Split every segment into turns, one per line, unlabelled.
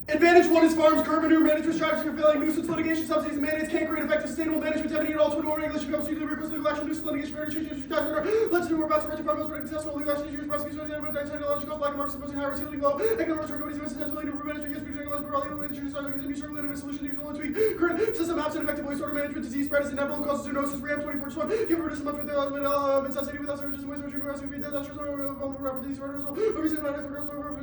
Advantage 1 is farms, curb manure management strategy for failing, nuisance litigation, subsidies and mandates can't create effective sustainable management, 17 all 21 regulation becomes legal recourse, legal action, nuisance litigation, fair change, tax order, let's do we're about to rectify most successful legal action issues, prosecution, technological, black marks, supposing high risk, healing low, economic return companies, investments, ability to manage against technological, legal management, new circle, innovative solution, new solution, tweak, current system absent, effective wastewater management, disease spread is inevitable, causes zoonosis, RAM 24/1, give reduce much with the necessity without services, wastewater treatment, rescue, disastrous, vulnerable properties, recent matters,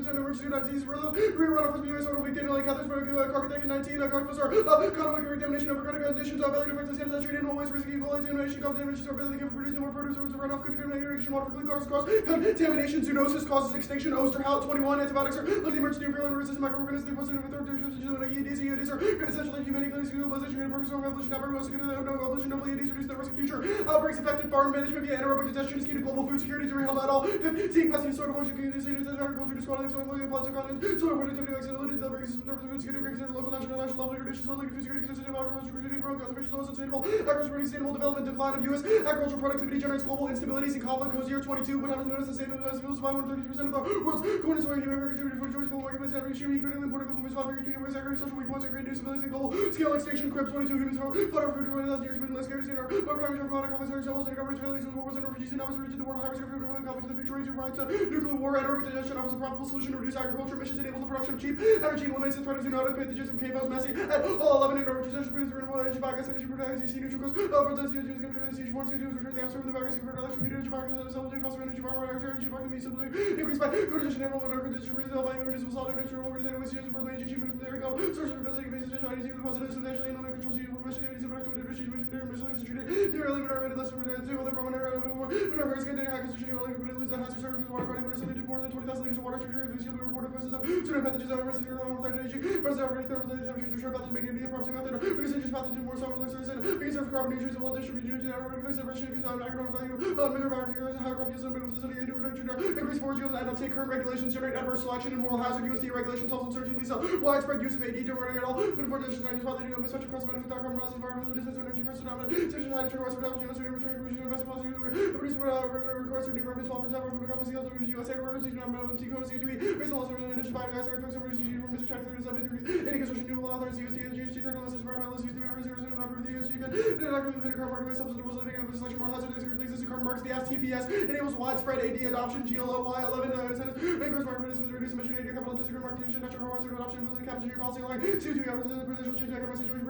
emergency, not disease, runoff from the wastewater, weekend, like others, carpet 19, economic contamination of organic conditions, ability to affect the sanitary treated animal waste, risk of contamination, contamination, ability to produce more produce, runoff, contamination, water, clean cars, contamination, zoonosis causes extinction, Osterhout 21, antibiotics are the emergency virulent resistant microorganisms, the positive third EDs are essentially humanity, globalization, revolution, no evolution, no EDs reduce the risk of future outbreaks, effective farm management via anaerobic digestion is key to global food security, to help at all. Seeing capacity, sort of function, agriculture, disquality, soil, content, soil productivity, flexibility, delivery system, food security, local, national level, conditions, soil, food security, consistent agriculture, conservation, sustainable, agriculture, sustainable development, decline of U.S. agricultural productivity generates global instabilities and conflict. Cozier 22, what happens notice the same as fuels, 530% of the world's corn where human contributed food choice, global marketplace, every human, critically important global fish, 5 agriculture, social weak points, great new stabilities, and global scale extinction, crib 22, humans, fodder, food, 20,000 years, food, and less scarcity, and our primary job, conflicts, civils, and governments, failures, and wars, and refugees, and others, region, the world, high risk of food, conflict in the future, range rights, nuclear war, anaerobic digestion offers a profitable solution to reduce agriculture emissions, enables the production of cheap energy, and eliminates the threat of zoonotic pathogens from cave house messy at all 11 anaerobic digestion produces renewable energy, biogas, energy, production, nutrient costs, for the CO2 is going to return the absorb the biogas, convert electric heat energy, biogas, sublimate fossil energy, biogas, energy, biogas, sublimate, increase by coordination, animal, and condition, reduce the volume, reducible solid, natural, organization, waste, for the energy achievement from the area, source of facility, basis, speciality, the positive, substantially, and control, see, information, activities, and productive, addition, emission, treated, the early minority, less for the other Roman era, whenever it's going to hack, constitution, lose the hazard surface, water, cutting, they do more than 20,000 liters of water, will be reported versus certain pathogens that are resistant to energy, versus already thermal temperatures, sure pathogens making the approximate method, reducing just pathogen more solid, less resistant, because of carbon nutrients, well distributed, reduce the ratio of economic value, mineral bacteria, high crop yields, and mineral facility, reduction, increase forage yield, and uptake current regulations generate adverse selection and moral hazard. USDA regulations also uncertainty, so widespread use of AD don't running at all. 24 dishes not used by the new such across benefit carbon process, environmental distance, energy, person, dominant, section high, trigger, west, production, return, investment policy, produce, request, or development, 12% from the company's yield, USA, emergency, non-T code, CTV, based on laws of addition, biogas, or effects, emergency, from Mr. Check, 37, any construction, new law, authorities, USDA, the GHG, technical lists, environmental lists, USDA, representative, not approved the USDA, the document, carbon market, substance was living, and selection, moral hazard, existing carbon marks, the STPS, enables widespread AD adoption, GLOY 11, incentives, makers, market, reduce emission, AD, capital, disagree, market, natural car, adoption, ability, capital, policy line, CO2, potential change, economic situation,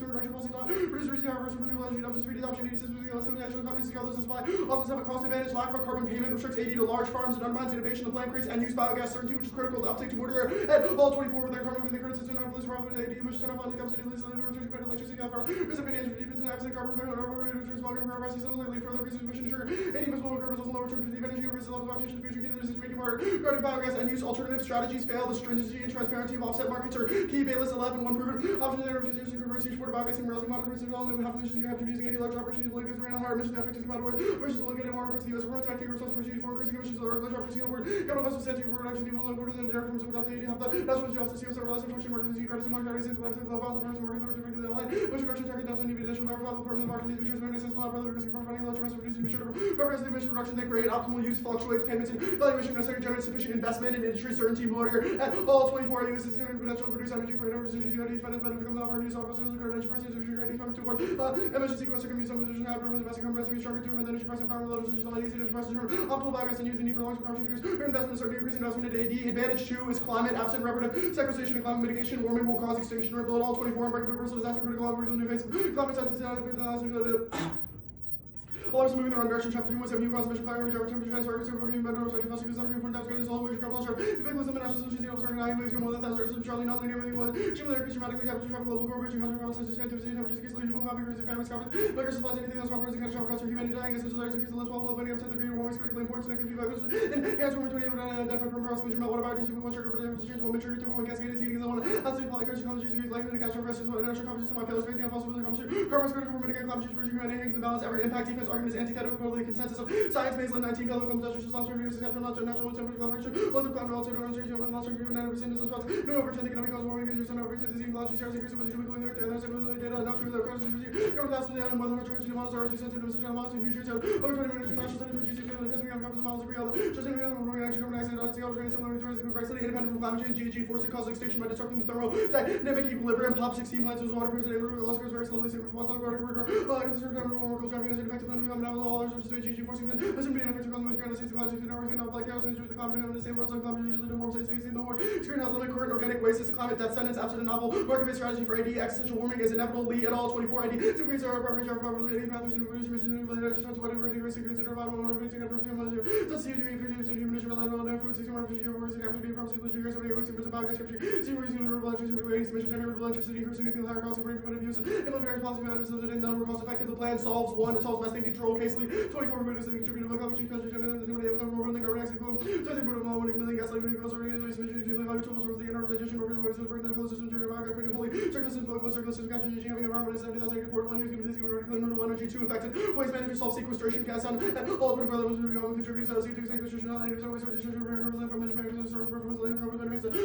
direction, policy law, reduce, renewable energy adoption, speed adoption, AD systems, national economies, scale, those supply, often have a cost advantage, lack of carbon payment, restricts AD to large farms, and undermines innovation. The plan creates and use biogas certainty, which is critical to uptake to order at all 24 with their carbon within the current system, not police, profit, AD, emissions, and the company, returns, better electricity, recipient for defense and absent carbon payment, returns, volume, carbon prices, similarly, further increases emission, sugar, AD must lower carbon, also lower return to the energy, versus level of oxidation, future key to the decision making market, regarding biogas and use alternative strategies fail, the stringency and transparency of offset markets are key, Bayless 11, one proven, options that are reduced and converts each for biogas and relatively moderate development, half emissions, you have to using 80 large operations, liquids, around higher emissions, effective amount of work, versus located more parts of the US, we're expecting responsible for increasing emissions, or large operations, capital investment sensitive for reduction, people low borders and air forms without the AD have the national jobs to see us relative function market physical credits and market races, low fossil burns, market effective the line, which production target doesn't need additional power permanent market these materials very accessible, rather risk for finding low terms of reducing emission represent emission reduction they create optimal use fluctuates payments and valuation necessary to generate sufficient investment and industry certainty motor at all 24 US is potential to produce energy for innovative decisions you have benefit from the offer new software sales current energy prices if you're ready to work emission sequence can be some position happen with the best income price stronger term and energy price environment low decisions like these energy prices optimal biogas and use the need for long-term production investments are increasing investment in AD. Advantage 2 is climate absent reparative sequestration and climate mitigation. Warming will cause extinction ripple at all 24 and breaking personal disaster critical new phase climate science alarms moving in the wrong direction. Chapter 217 new cause emission fire range over temperature transfer working better obstruction fossil because every 4 times greater is all which couple sharp the big was the national solution the obstruction now you more than 1,000 Charlie not linear everything was similar dramatically capture from global corporation country problems such as temperature temperatures leading to public and families covered like supplies anything else properties kind of sharp culture humanity dying essential layers increase the less level of any upset the greater warming is critically important negative feedback and answer when 28 and different from cross collision what about these people sugar but different change will mature to one cascade heating is the one outside polycursion colors using like the catch over versus what international competition my failures facing fossil competition carbon is critical for mitigating climate change for humanity hangs the balance every impact defense argument argument is antithetical to the consensus of science based on 19 fellow computations, exceptional, natural temperature collaboration, lots of climate altered organization, and lots of no overturn economic cause warming, use and overturn disease, logic, serious increase of the chemical in the earth, and there's data, not true, the causes of disease, government has to down, whether or not models are sensitive to social models, huge research, over 20 minutes, national studies for GCP, and testing on copies of models agree, although just in the reaction, carbon dioxide, similar to independent from climate change, GHG, forcing causal extinction by disrupting the thermodynamic equilibrium, POP 16 plants, water goes very slowly, super fast, driving as effective than we have now, all others, which is GHG, forcing them, listen to be an effective cause, most grand, 60 clouds, 60 hours, and black house, and the climate, and the same world, so climate usually do more, say, in the world, greenhouse limit, current organic waste, is a climate death sentence, absent a novel, market-based strategy for AD, existential warming is inevitably at all, 24 AD, typically, so our apartment, our property, any pathways, and just whatever, consider about one of the things, so see, human food, 61 of your words, and after being promised, so many words, and about scripture, see, we're using the electricity, mission, generate electricity, increasing the higher cost of primitive use, implementing policy items so that it non cost effective. The plan solves one, it solves best control case lead, 24 minutes, and contributed to climate change, country, the government acting boom, so they put a moment, million gas, like, goes over, tools, the interpretation, organization, the system, creating holy, circumstances, contribution, having environment, 70,000, 41 years, given this, renewable energy, 2 affected, waste management, self-sequestration, gas on, all 24 levels, contributes, CO2 sequestration, waste distribution, from management, source performance, labor,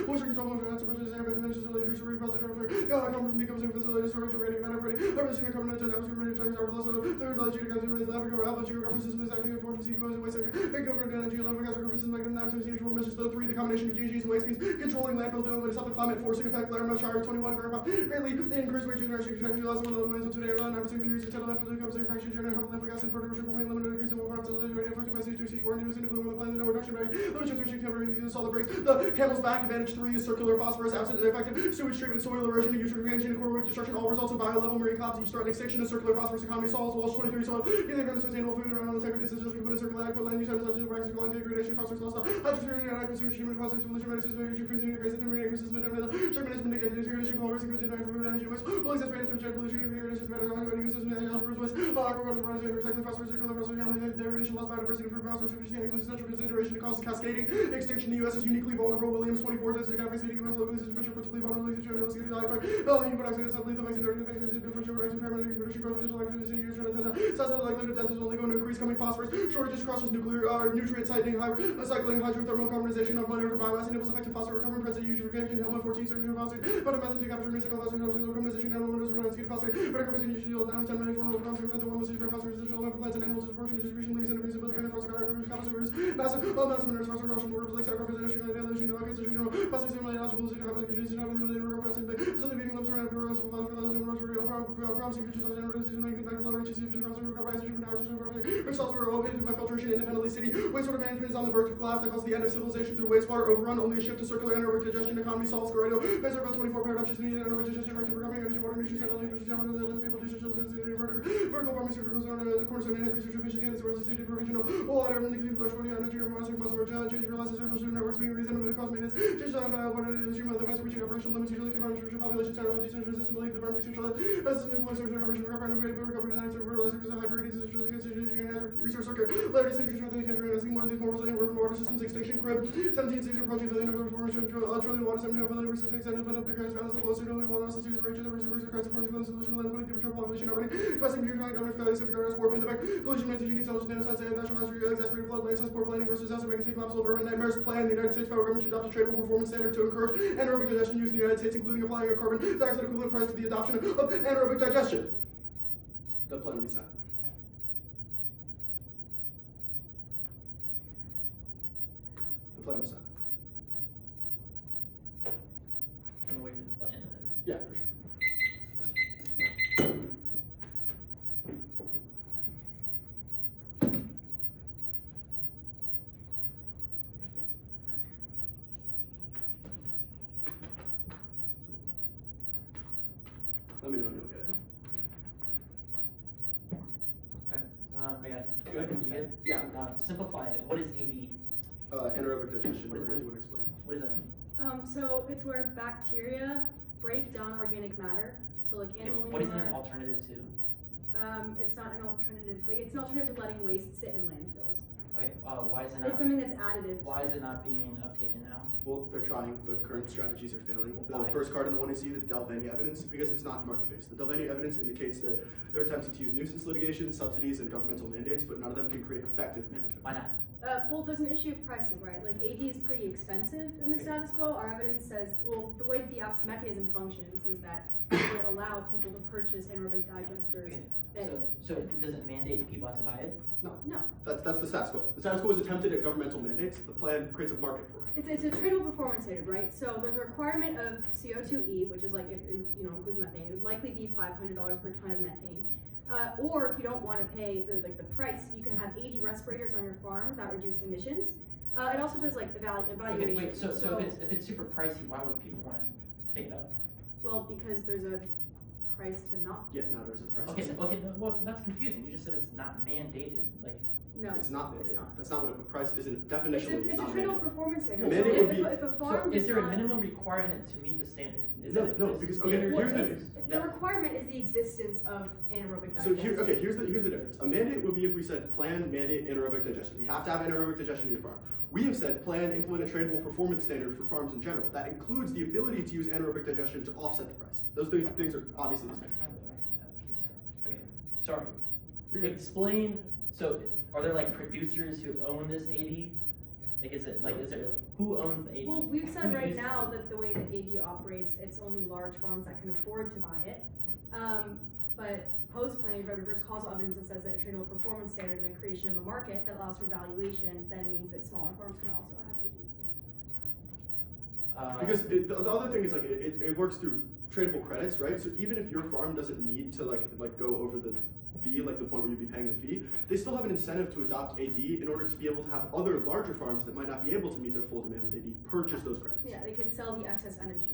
moisture control, suppression, air dimensions, related to repository, come from decomposing facilities, storage, organic matter, harvesting, carbon, and atmosphere, tracks, are also, third, latitude, consumer, laboratory, alpha, geographic system, is actually informed, decomposing, waste, make over energy, level, gas, system, like, 9, 4 emissions, 3, the combination of GGs and waste means controlling landfills, dealing with the climate, forcing effect, Laramie, Shire, 21, greatly, increased wage generation, contributing less than 1 million, today, around 9% years, to 10 left, the compensation fraction, generate, harmful natural gas, and production, limited increase in water, radio, first message, 2, C4, news, and bloom with the planet, no reduction, rate, limited transmission, temperature, solid breaks, the camel's back, advantage 3 is circular phosphorus, absent effective sewage treatment, soil erosion, eutrophication, and coral reef destruction, all results in bio-level marine collapse, each threaten extinction, of circular phosphorus economy, solids, walls, 23 soil, using the sustainable food, environmental integrity, decisions, component, circular adequate land use, such as practice, degradation, phosphorus loss, hydrogen, atmosphere, human positive pollution, medicines, nutrient, increasing the marine ecosystem, sharp management, degradation, coral risk, food, energy waste, will exacerbate through pollution, degradation, ecosystem, algebra waste, aquaculture, recycling, phosphorus, circular phosphorus, degradation, loss biodiversity, improved phosphorus efficiency, and essential consideration to causes cascading extinction. The U.S. is uniquely vulnerable. Williams 24, this is a facility, locally, fisher, particularly vulnerable, human dioxide, sublethal, differential rights, impairment, nutrition, growth, additional activity, use, the likelihood of death is only going to increase. Coming phosphorus shortages crosses nuclear nutrient cycling, cycling, hydrothermal carbonization of manure for biomass enables effective phosphorus recovery, present eutrophication, Helmut 14, surgeon phosphorus, but a method to capture recycle phosphorus, carbonization, animal windows, get phosphorus, but a carbon yield, 9 10 million form of concept, the one with phosphorus, element plants and animals, proportion, distribution, leaves, and visibility, and phosphorus, massive amounts of minerals, phosphorus, Russian waters, lakes, aquifers, industry, dilution, constitutional, phosphorus, eligible, facilitating lumps around promising features of generation, making back lower HCP, which also were located by filtration independently city. Wastewater management is on the verge of collapse that causes the end of civilization through wastewater overrun. Only a shift to circular anaerobic digestion economy solves Corrado. Based on about 24 paradoxes needed anaerobic digestion, effective recovering energy, water, nutrients, vertical farming, the cornerstone and research efficiency, and the source of city provision of water, nicotine, flush, energy, muscle, change, realizes social networks being reasonable cost maintenance, change the water, the advanced reaching operational limits, usually conversion population, technology, resistant, believe the burning, social, recovery, high purity, resource circuit, later centuries, rather than cancer, more of these more resilient water systems, extinction, crib, 17th century approaching billion of formation, trillion water, 75 billion versus 6 and but because balance the closer to the water, the series of ranges, the resource crisis, supporting the solution, land, putting temperature, population, already, Western European government failure, civic governance, war, pandemic, pollution, anti-gene, intelligence, genocide, national hazard, exacerbated flood, land, poor planning versus disaster, vacancy, collapse of urban nightmares, plan, the United States federal government should adopt a tradable performance standard to encourage anaerobic digestion use in the United States, including applying a carbon dioxide equivalent price to the adoption of anaerobic digestion. The plan will be set. The plan was set.
I'm gonna wait for the plan and then.
Yeah, for sure. Let me know when you'll get it.
Okay. I got it.
Good?
You good?
Yeah.
Simplify it. What is AD?
Anaerobic digestion. What would explain?
What does that mean?
So it's where bacteria break down organic matter. So like animal
What is
manure.
an alternative to?
It's not an alternative. Like it's an alternative to letting waste sit in landfills.
Wait, why is it
It's
not?
something that's additive.
Why is it not being uptaken now?
Well, they're trying, but current strategies are failing. The
Why?
first card in the 1AC, the Delveni evidence, because it's not market-based. The Delveni evidence indicates that they're attempting to use nuisance litigation, subsidies, and governmental mandates, but none of them can create effective management.
Why not?
Well, there's an issue of pricing, right? Like AD is pretty expensive in the status quo. Our evidence says, well, the way that the app's mechanism functions is that it will allow people to purchase anaerobic digesters.
Okay.
That,
So does it mandate people have to buy it?
no,
That's the status quo. The status quo is attempted at governmental mandates. The plan creates a market for it.
it's a tradable performance standard, right? So there's a requirement of CO2e, which is like it includes methane. It would likely be $500 per ton of methane. Or if you don't want to pay the price, you can have 80 respirators on your farms that reduce emissions. It also does like evaluation.
Okay, wait, so if it's super pricey, why would people want to take it up?
Well, because there's a price to not.
Yeah, now there's a price.
Okay, no, well, that's confusing. You just said it's not mandated. Like,
No,
It's not mandated.
It's not.
That's not what a price is.
It's
Definitionally,
a
not
tradable
mandated.
performance standard.
Mandate
So
would be-
if a farm
is there a
does not-
minimum requirement to meet the standard?
No, because, okay,
standard-
Well,
here's the-
it's-
yeah.
the requirement is the existence of anaerobic
So
digestion.
here's the difference. A mandate would be if we said plan, mandate, anaerobic digestion. We have to have anaerobic digestion in your farm. We have said plan, implement a tradable performance standard for farms in general. That includes the ability to use anaerobic digestion to offset the price. Those things are obviously distinct.
Okay, sorry. Explain. So, are there like producers who own this AD? Like, is there who owns the AD?
Well, we've said
Who
right
uses
now
it?
that the way that AD operates, it's only large farms that can afford to buy it. But post-planning, you've read reverse causal evidence that says that a tradable performance standard and the creation of a market that allows for valuation then means that smaller farms can also have AD.
Because the other thing is like it works through tradable credits, right? So even if your farm doesn't need to like go over the fee, like the point where you'd be paying the fee, they still have an incentive to adopt AD in order to be able to have other larger farms that might not be able to meet their full demand with AD purchase those credits.
Yeah, they could sell the excess energy.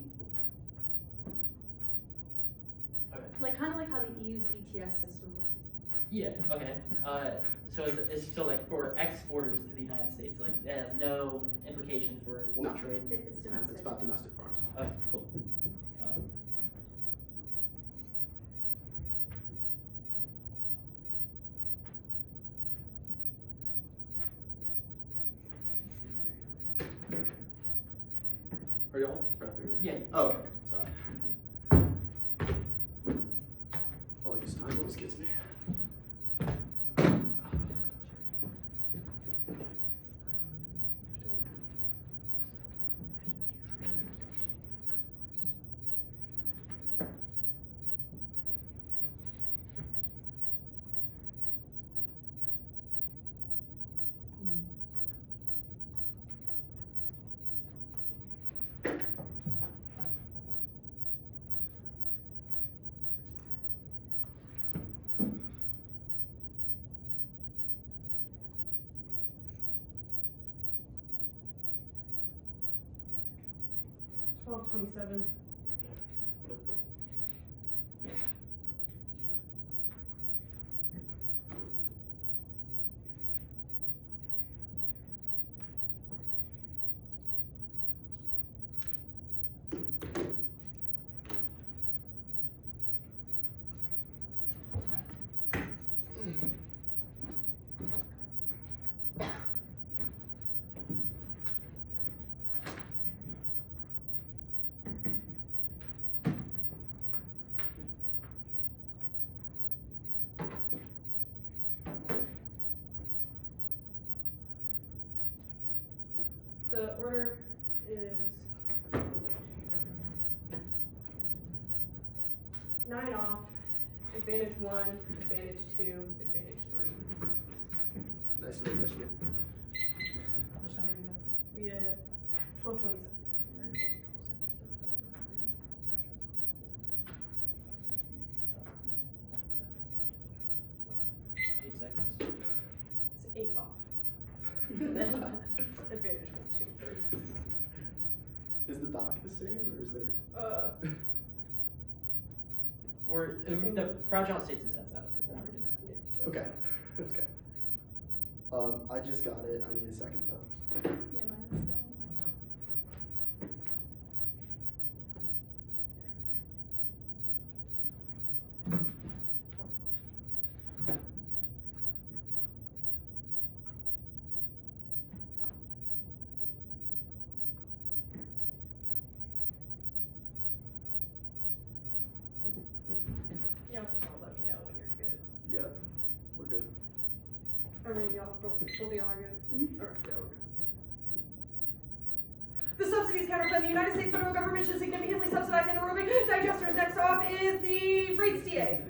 Okay.
Like kind of like how the EU's ETS system works.
Yeah. Okay. So it's still like for exporters to the United States, like it has no implication for foreign
No.
trade.
It's domestic.
It's about domestic farms.
Okay, cool.
Are y'all prepping?
Yeah.
Oh, okay. Sorry. All these time always gets me.
$12.27. The order is 9 off, advantage 1, advantage 2, advantage 3.
Nice to meet Michigan.
How much time do we have?
We have 12:27. It's 8 off. Advantage 1, 2, 3.
Is the doc the same or is there?
The fragile states and sets out. We're not redoing that.
Okay. Okay. I just got it. I need a second though.
Yeah, mine is scanning.
I mean, y'all both the argument.
Mhm.
Alright, yeah, we're good.
The subsidies counterplan. The United States federal government should significantly subsidize anaerobic digesters. Next off is the rates DA.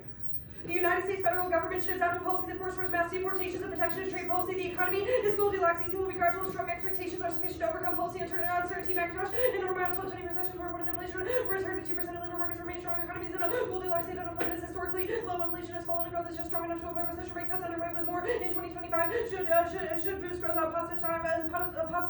The United States federal government should adopt a policy that forces mass deportations and protectionist trade policy. The economy is Goldilocks. Easing will be gradual. Strong expectations are sufficient to overcome policy uncertainty. Macintosh in a round 1220 recession where reported inflation return to 2% and labor markets remain strong. Economies in a Goldilocks state. Unemployment is historically low. Inflation has fallen and growth is just strong enough to avoid recession. Rate cuts underway with more in 2025 should boost growth. Positive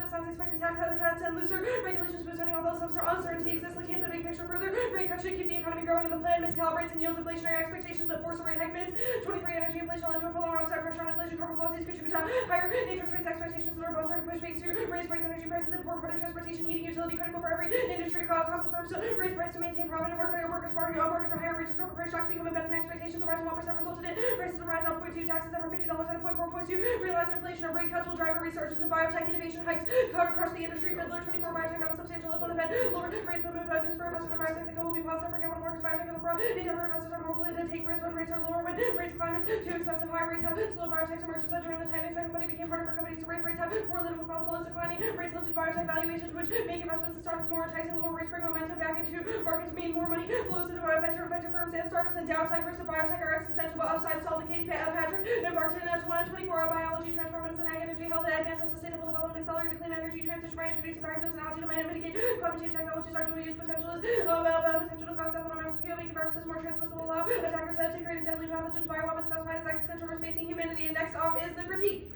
signs expected tax cuts and looser regulations boosting. Although some uncertainty exists, looking at the big picture further, rate cuts should keep the economy growing, and the plan miscalibrates and yields inflationary expectations that force a rate hike mids. 23 energy inflation led to a prolonged upside pressure on inflation. Carbon policies contribute to higher interest rates expectations and above target push makes to raise rates, energy prices, and poor product transportation, heating, utility critical for every industry. Causes firms to raise prices to maintain profit and workers bargaining for higher wages. Corporate price shocks become embedded in expectations. The rise of 1% resulted in prices to rise up 0.2, taxes over $50 and 0.4.2. Realized inflation and rate cuts will drive a resurgence in biotech innovation hikes across the industry. Fiddler 24 biotech got a substantial lift on the Fed. Lower rates will move consumer investment in biotech. The goal will be positive for capital markets. Biotech and the fraud. Endeavor investors are more willing to take risks when rates are lower. When rates climb, too expensive. High rates have slowed biotech's emergence during the tightening cycle. Money became harder for companies to raise. Rates have correlated with flows declining. Rates lifted biotech valuations, which make investments and startups more enticing. Lower rates bring momentum back into markets, mean more money flows into venture firms and startups. And downside risks of biotech are existential, but upside solve the case. Patrick embarked in 2024 on biology, transform medicine, ag energy, health, and advance and sustainable development, accelerate the clean energy transition by introducing biofuels and algae to mitigate climate change technologies. Our dual use potential is potential to cause death on a massive scale, making viruses more transmissible, allow attackers to create deadly pathogens, bioweapons classified as existential risk facing humanity. And next off is the critique.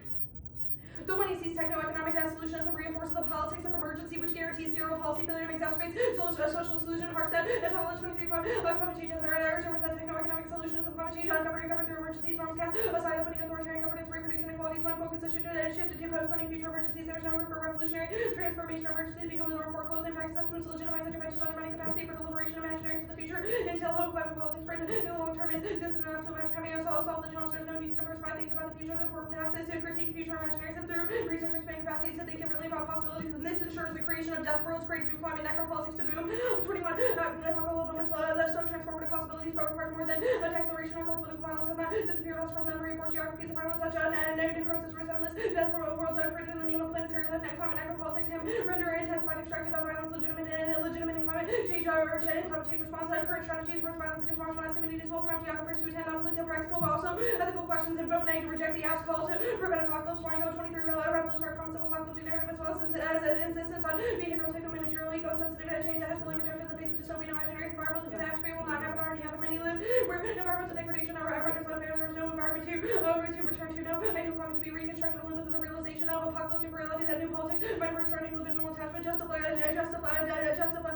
The one he sees techno-economic solutionism reinforces the politics of emergency, which guarantees zero policy failure and exacerbates social solution. Harstead and all the 23 climate change as urge over that techno-economic solutionism. Climate change governed through emergencies. Norms cast aside opening authoritarian governance, reproduce inequalities. One focus is shifted to postponing future emergencies. There is no room for revolutionary transformation. Emergencies become the norm. Foreclosed impact assessments legitimize interventions, undermining capacity for deliberation, imaginaries of the future until hope. Climate politics framed in the long term is distant enough to imagine having us all solve the challenge. There's no need to diversify thinking about the future. The important task is to critique future imaginaries and through research expand capacity to think differently about possibilities, and this ensures the creation of death worlds created through climate necropolitics to boom. 21 epochal moments so transformative possibilities, but requires more than a declaration. Our political violence has not disappeared else from them. Reinforce geographies of violence such a negative process risk endless death worlds created in the name of planetary life. Climate necropolitics can render intensified extractive violence legitimate and illegitimate in climate change climate change response. Current strategies versus violence against marginalized communities will prompt geographers to attend not only to practical but also ethical questions and vote nay to reject the ass call to prevent apocalypse. Wango 23 revelatory promise of apocalyptic narrative as well as an insistence on behavioral techno-managerial eco-sensitive change that has fully rejected the face of dystopian imaginaries. Environmental catastrophe will not happen, already happen. Many live where environmental degradation renders unfair. There is no environment to return to. No ideal climate to be reconstructed and live within the realization of apocalyptic reality that new politics might bring starting libidinal attachment justify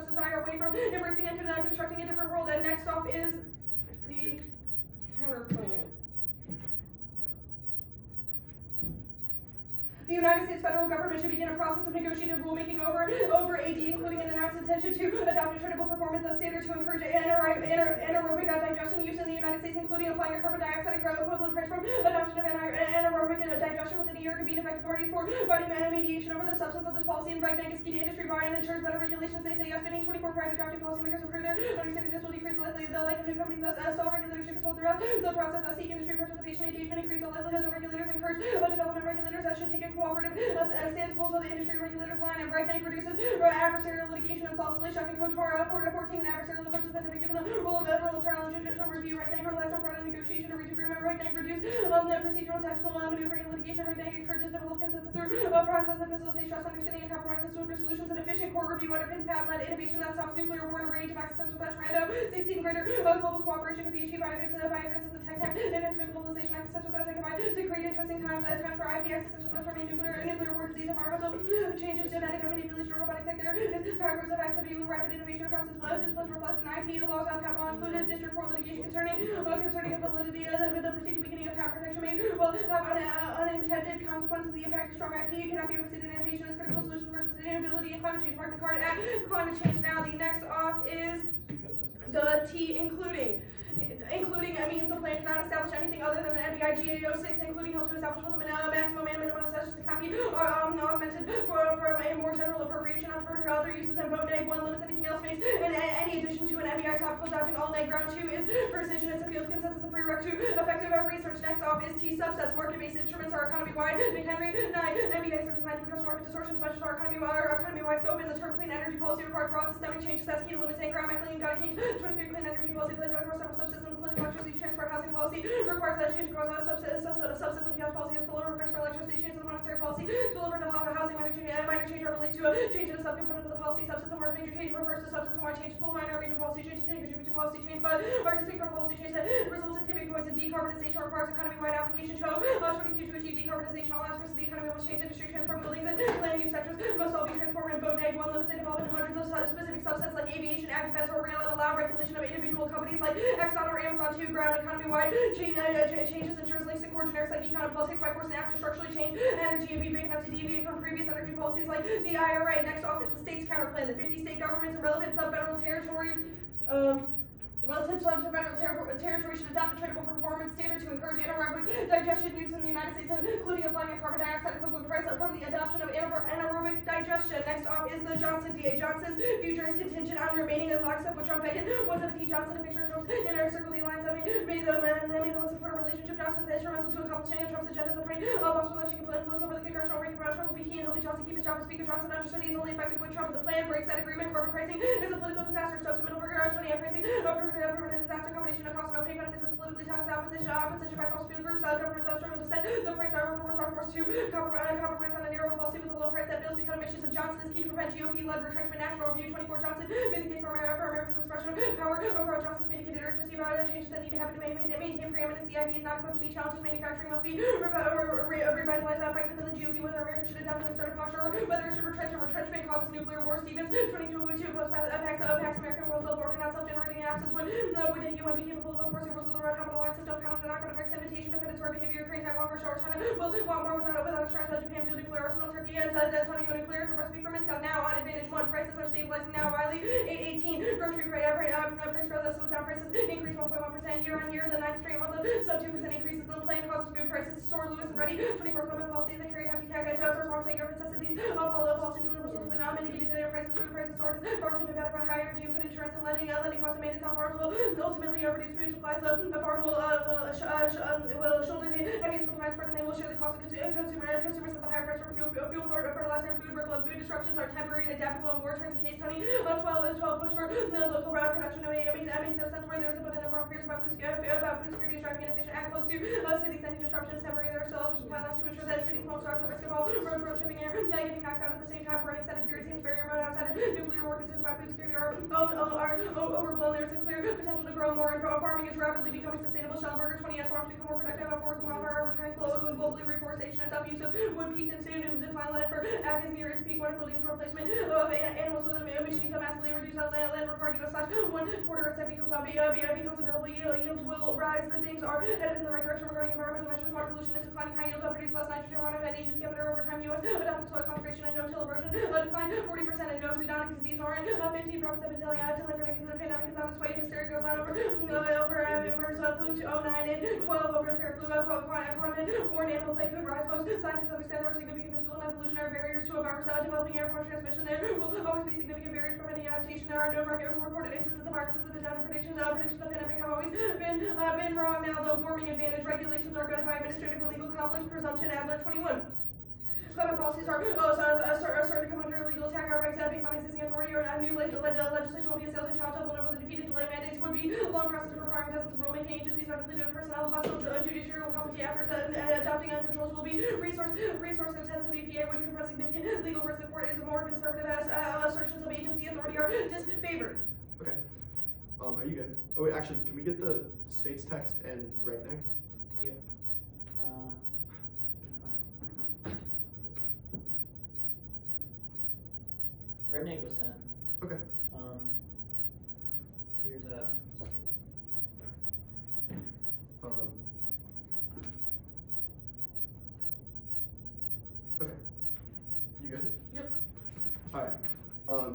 desire away from embracing and constructing a different world. And next off is the
Counterplan.
The United States federal government should begin a process of negotiated rulemaking over AD, including an announced intention to adopt a tradable performance standard to encourage anaerobic digestion use in the United States, including applying a carbon dioxide equivalent price from adoption of anaerobic digestion within a year. Convene effective parties for fighting mediation over the substance of this policy and right negative ski industry buy-in ensures better regulations. They say yes, spending 24 prior to drafting policymakers improve their understanding. This will decrease the likelihood of companies that stall regulators should consult throughout the process that seek industry participation engagement, increase the likelihood that regulators encourage development regulators that should take a cooperative stance, pulls on the industry regulators line, and right now reduces adversarial litigation and solves the shocking coach for 14 and adversarial approaches that have been given the role of federal trial and judicial review. Right now relies on front end negotiation to reach agreement. Right now reduce the procedural and tactical maneuvering and litigation. Right now encourages develop consensus through process that facilitates trust, understanding, and compromise, and swifter solutions and efficient court review underpins patent-led innovation that stops nuclear war and a range of existential threats. Rando 16 greater global cooperation can be achieved by advances of the tech and globalization. Existential threats that combine to create interesting times for IP. Existential threats from a nuclear war, disease, environmental changes, genetic manipulation, robotic tech. There is congress of activity with rapid innovation across disciplines reflected in IP laws. Patent law included district court litigation concerning the validity of the procedure beginning of patent protection may well have unintended consequences. The impact of strong IP cannot be overstated. Innovation is critical solution for sustainability and climate change. Mark the card at climate change. Now the next off is the T, including means the plan cannot establish anything other than the NBI GA06, including help to establish with a maximum and minimum of sessions that cannot be augmented for a more general appropriation appropriation, not diverted for other uses, and vote neg 1 limits anything else makes, and any addition to an MEI topical dodging all neg ground 2 is precision as a field consensus and prerequisite to effective research. Next off is T subsets. Market-based instruments are economy-wide. McHenry 9. MEIs are designed to address market distortions, much as our economy-wide scope, and the term clean energy policy requires broad systemic changes as key to limiting ground mechanism. Got a change. 23 clean energy policy plays out across several subsystems, including electricity transport. Housing policy requires that change across a subsystem. Gas policy has spillover effects for electricity. Change in the monetary policy. Spillover to housing minor change relates to a change in a subcomponent of the policy subsystem, whereas major change refers to subsystem-wide change. Full minor major policy change to contribute to policy change, but our distinct policy change that results in tipping points in decarbonization requires economy-wide application. 22 to achieve decarbonization, all aspects of the economy must change. Industry, transport, buildings, and land use sectors must all be transformed and vote neg 1 limits they develop in hundreds of specific subsets like aviation, ag defense, or rail, and allow regulation of individual companies like Exxon or Amazon to ground economy-wide changes ensures links to core generics like econ and politics by forcing act to structurally change energy and be big enough to deviate from previous energy policies like the IRA. Next off is the state's counterplan. The 50 state governments and relevant sub-federal territories relative sub-federal territories should adopt a tradable performance standard to encourage anaerobic digestion use in the United States, including applying a carbon dioxide equivalent price from the adoption of anaerobic digestion. Next off is the Johnson DA. Johnson's future is contingent on remaining in lockstep with Trump. Bacon 117 Johnson, a picture of Trump's inner circle the alliance made the most important relationship. Johnson is instrumental to accomplishing Trump's agenda, supporting possible that she can influence over the congressional ranking. Trump will be key in helping Johnson keep his job as Speaker. Johnson understood he is only effective with Trump. The plan breaks that agreement. Carbon pricing is a political disaster. Stokes and Middleburger 20 pricing. Permanent disaster combination of cost and no pay benefits is politically toxic opposition by fossil fuel groups. Governments that struggle to set the price. Our reformers are forced to compromise on a narrow policy with a low price that builds to cut emissions. And Johnson is key to prevent GOP-led retrenchment. National Review 24 Johnson made the case for America's expression of power. Overall, Johnson communicated urgency about changes that need to happen to maintain preeminence. The IB is not equipped to meet challenges. Manufacturing must be revitalized. Fight within the GOP whether America should adopt an assertive posture or whether it should retrench. Retrenchment causes nuclear war. Stevens 22 post-Pax American world order not self-generating in absence when UN became capable of enforcing rules of the road. How alliances don't count on the knock-on effects. Invitation to predatory behavior. Korean, Taiwan, Russia, or China will want more without assurance that Japan field nuclear arsenal. Turkey and Saudi go nuclear. It's a recipe for miscount. Now on advantage 1. Prices are stabilizing now. Wiley 818. Grocery price growth slows down. Prices increase 1.1% year on year. The 9th straight month of sub 2% increases in the plane causes food prices to soar. Lewis and Ready 24 climate policies that carry hefty tag for farms and government tested these policies and the results of now mitigating failure prices. Food prices soared as farms have been better by high energy input insurance and lending costs and maintenance on farms will ultimately reduce food supplies. The farm will shoulder the heaviest compliance burden. They will share the cost of consumers at the higher price for fuel, fertilizer, and food. Ripple and food disruptions are temporary and adaptable, and war turns in case Tony 12 push for the local route production. That makes no sense where there's a put in the farm fears about food security is driving inefficient and close to cities. Any disruptions temporary. There are still other supply lines to ensure that cities won't starve the risk of all road shipping air getting knocked out at the same time for an extended period. Seems very remote outside of nuclear war. Concerns about food security are overblown. There's a clear potential to grow more, and farming is rapidly becoming sustainable. Schellenberger 20 as farms become more productive. Forests will offer return globally. Reforestation and self-use of wood peaked and soon decline. Land for ag is near its peak. Wonderful news for replacement of animals with machines that massively reduce land required. US/1/4 of becomes available. Yields will rise. The things are headed in the right direction regarding environmental measures. Water pollution is declining. High yields produce less nitrogen. Water nations get better over time. US adopted soil conservation and no-till erosion decline 40% and no zoonotic disease. Orange 15 prophets have been telling predicting the pandemic is on its way. Hysteria goes on over members flu to 09 and 12 over the flu quantum warn animal plague could rise. Most scientists understand there are significant physical and evolutionary barriers to a virus developing airborne transmission. There will always be significant barriers preventing adaptation. There are no recorded instances of the viruses that adapted predictions. Predictions of the pandemic have always been wrong. Now the warming advantage regulations are guided by administrative and legal conflicts. Presumption Adler 21. Climate policies are starting to come under legal attack. Our rights based on existing authority or new legislation will be assailed and challenged. Vulnerable to defeated delay mandates would be long process requiring dozens of rulemaking agencies are completed personnel. Hostile judiciary will complicate efforts adopting controls will be resource intensive. EPA would confront significant legal risk. The court is more conservative as assertions of agency authority are disfavored.
Okay. Are you good? Oh wait, actually, can we get the state's text and redneck?
Yep. Redneck was sent.
Okay.
Here's a
Okay. You good?
Yep.
Alright.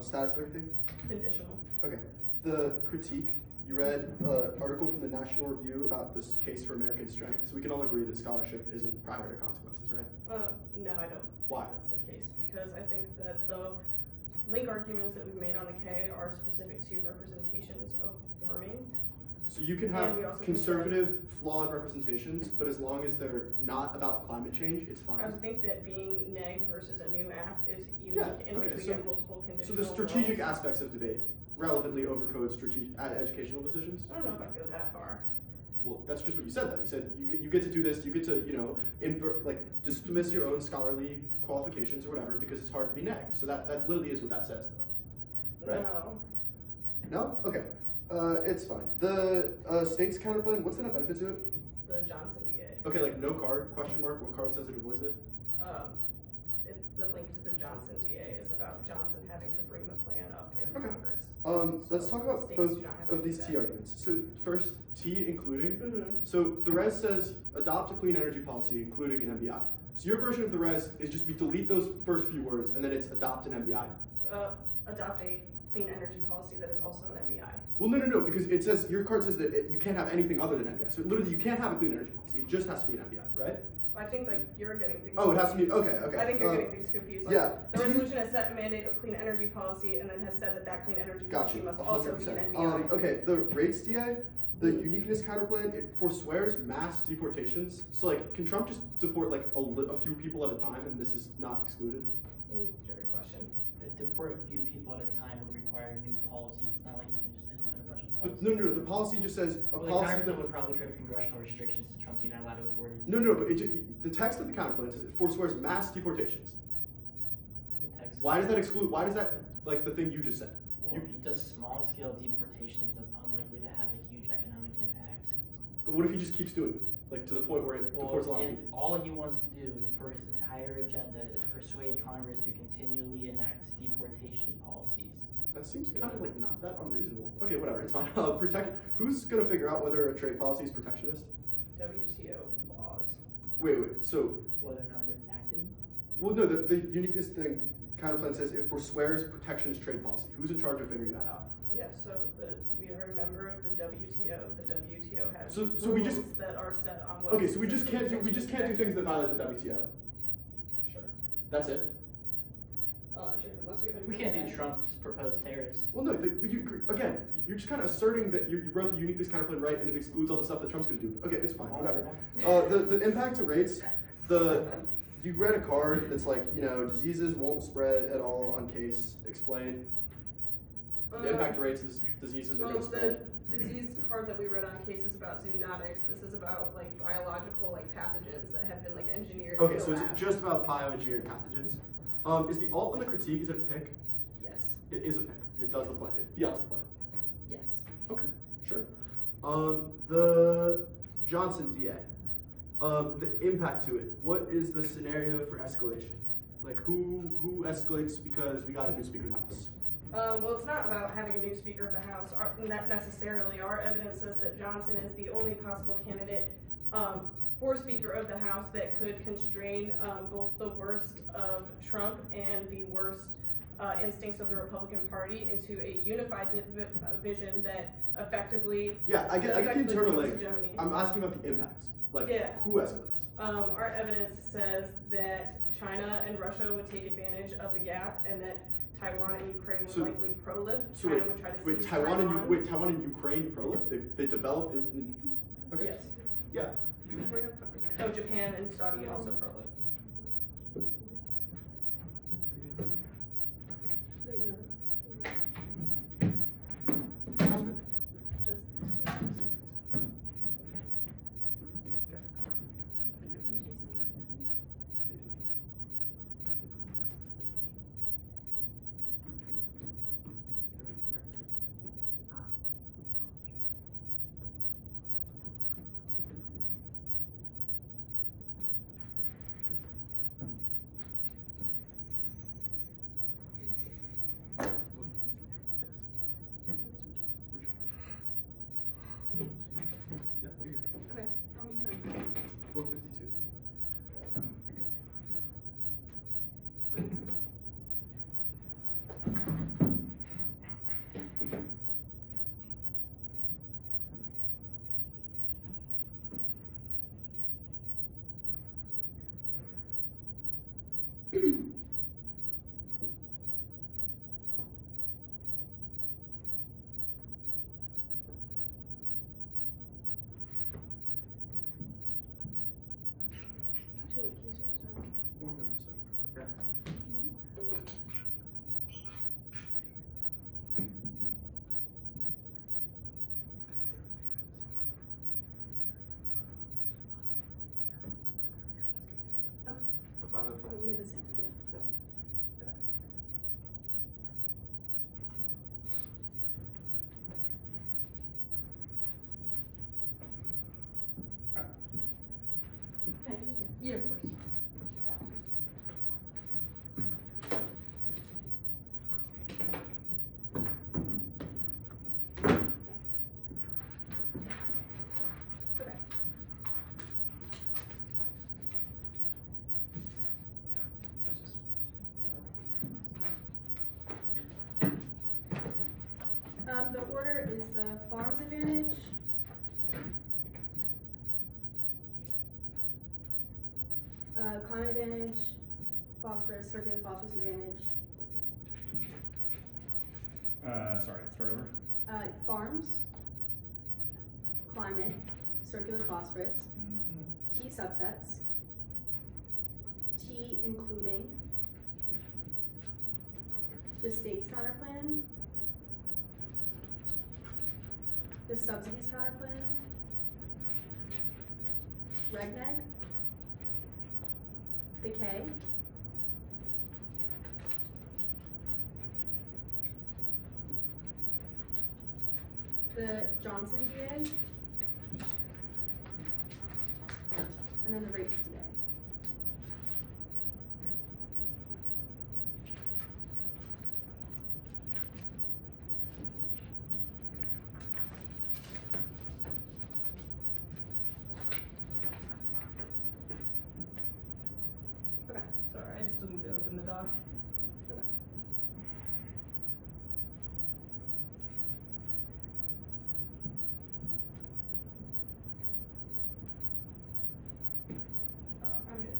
Status of everything?
Conditional.
Okay. The critique, you read an article from the National Review about this case for American strength, so we can all agree that scholarship isn't prior to consequences, right?
No, I don't.
Why?
That's the case because I think that the link arguments that we've made on the K are specific to representations of warming.
So you can
And
have
we also
conservative, flawed representations, but as long as they're not about climate change, it's
I
fine.
would think that being neg versus a new app is unique
Yeah,
in which
okay,
we
so-
get multiple
So
conditional
the strategic
roles.
aspects of debate relevantly overcode educational decisions?
I don't know if I'd go that far.
Well, that's just what you said though. You said you get to do this, you get to, dismiss your own scholarly qualifications or whatever because it's hard to be neg. So that literally is what that says though. Right?
No.
No? Okay. It's fine. The state's counterplan, what's the net benefit to it?
The Johnson DA.
Okay, like no card, question mark, what card says it avoids it?
The link to the Johnson DA is about Johnson having to bring the plan up in
Okay.
Congress.
Let's
So
talk about
states
both
do not have to
of
do
these
that.
T arguments. So first, T including.
Mm-hmm.
So the res says adopt a clean energy policy, including an MBI. So your version of the res is just we delete those first few words and then it's adopt an MBI.
Adopt a clean energy policy that is also an MBI.
Well, no, because it says your card says that you can't have anything other than MBI. So literally, you can't have a clean energy policy. It just has to be an MBI, right?
I think like you're getting things.
Oh, it has to be
confused.
okay.
I think you're getting things confused. Like,
Yeah.
The resolution has set a mandate of clean energy policy and then has said that clean energy
Got
policy
you.
must also be an
100%.
MBI.
Okay, the rates DA, the uniqueness counterplan, it forswears mass deportations. So like, can Trump just deport like a few people at a time, and this is not excluded?
Jury question.
Deport a few people at a time would require new policies. It's not like you can just implement a bunch of
But
policies.
no, the policy just says a
Well, the
policy
counterplan
that.
would probably create congressional restrictions to Trump's you're not allowed to abort it.
No, but the text of the counterplan says it forswears mass deportations.
The text.
Why does that exclude? Why does that like the thing you just said?
Well, if he does small scale deportations, that's unlikely to have a huge economic impact.
But what if he just keeps doing it, like to the point where it deports a lot of
If
people?
all he wants to do for his entire agenda is persuade Congress to continually enact deportation policies.
That seems kind of like not that unreasonable. Okay, whatever, it's fine. Who's gonna figure out whether a trade policy is protectionist?
WTO laws.
Wait, so,
Whether or not they're enacted.
well, no, the uniqueness thing counterplan says it forswears protectionist trade policy. Who's in charge of figuring that out?
Yes, so we are a member of the WTO. The WTO has
So
rules
we just-
that are set on what.
Okay, so we just can't do things that violate the WTO.
Sure.
That's it.
Jacob, unless you have
We
anything
can't
to
do
add.
Trump's proposed tariffs.
Well, no, again, you're just kind of asserting that you wrote the uniqueness counterplan right, and it excludes all the stuff that Trump's gonna do. Okay, it's fine, whatever. The impact to rates, you read a card that's like, diseases won't spread at all on case. Explain. The impact to rates is diseases are
Well,
gonna spread.
the disease card that we read on cases about zoonotics, this is about like biological like pathogens that have been like engineered.
Okay,
in
so
the
it's
lab.
just about bioengineered pathogens. Is the alt on the critique, is it a pick?
Yes,
It is a pick. It does the plan. It fiats the plan.
yes.
Okay, sure. The Johnson DA, the impact to it. What is the scenario for escalation? Like who escalates because we got a new Speaker of the House?
Well, it's not about having a new Speaker of the House, not necessarily. Our evidence says that Johnson is the only possible candidate for Speaker of the House that could constrain both the worst of Trump and the worst instincts of the Republican Party into a unified vision that effectively.
Yeah, I get the
effectively
internal
promotes
link.
hegemony.
I'm asking about the impacts. Like
Yeah.
who escalates?
Our evidence says that China and Russia would take advantage of the gap, and that Taiwan and Ukraine would
So-
likely prolife.
So
China would try to
wait,
seize
Taiwan and Ukraine prolife? They develop in okay.
Yes.
Yeah.
Oh, Japan and Saudi also prolife.
Okay.
452. Okay.
Okay, we had the same idea. Can I just do?
Yeah, of course.
Okay. The order is the farms advantage. Climate advantage, phosphorus, circular phosphorus advantage,
Sorry, start over.
farms, climate, circular phosphorus, T subsets, T including the state's counter plan, the subsidies counter plan, regneg, the K, the Johnson DA, and then the rates DA. Okay.
Sorry, I just need to open the doc.
Okay.
I'm good.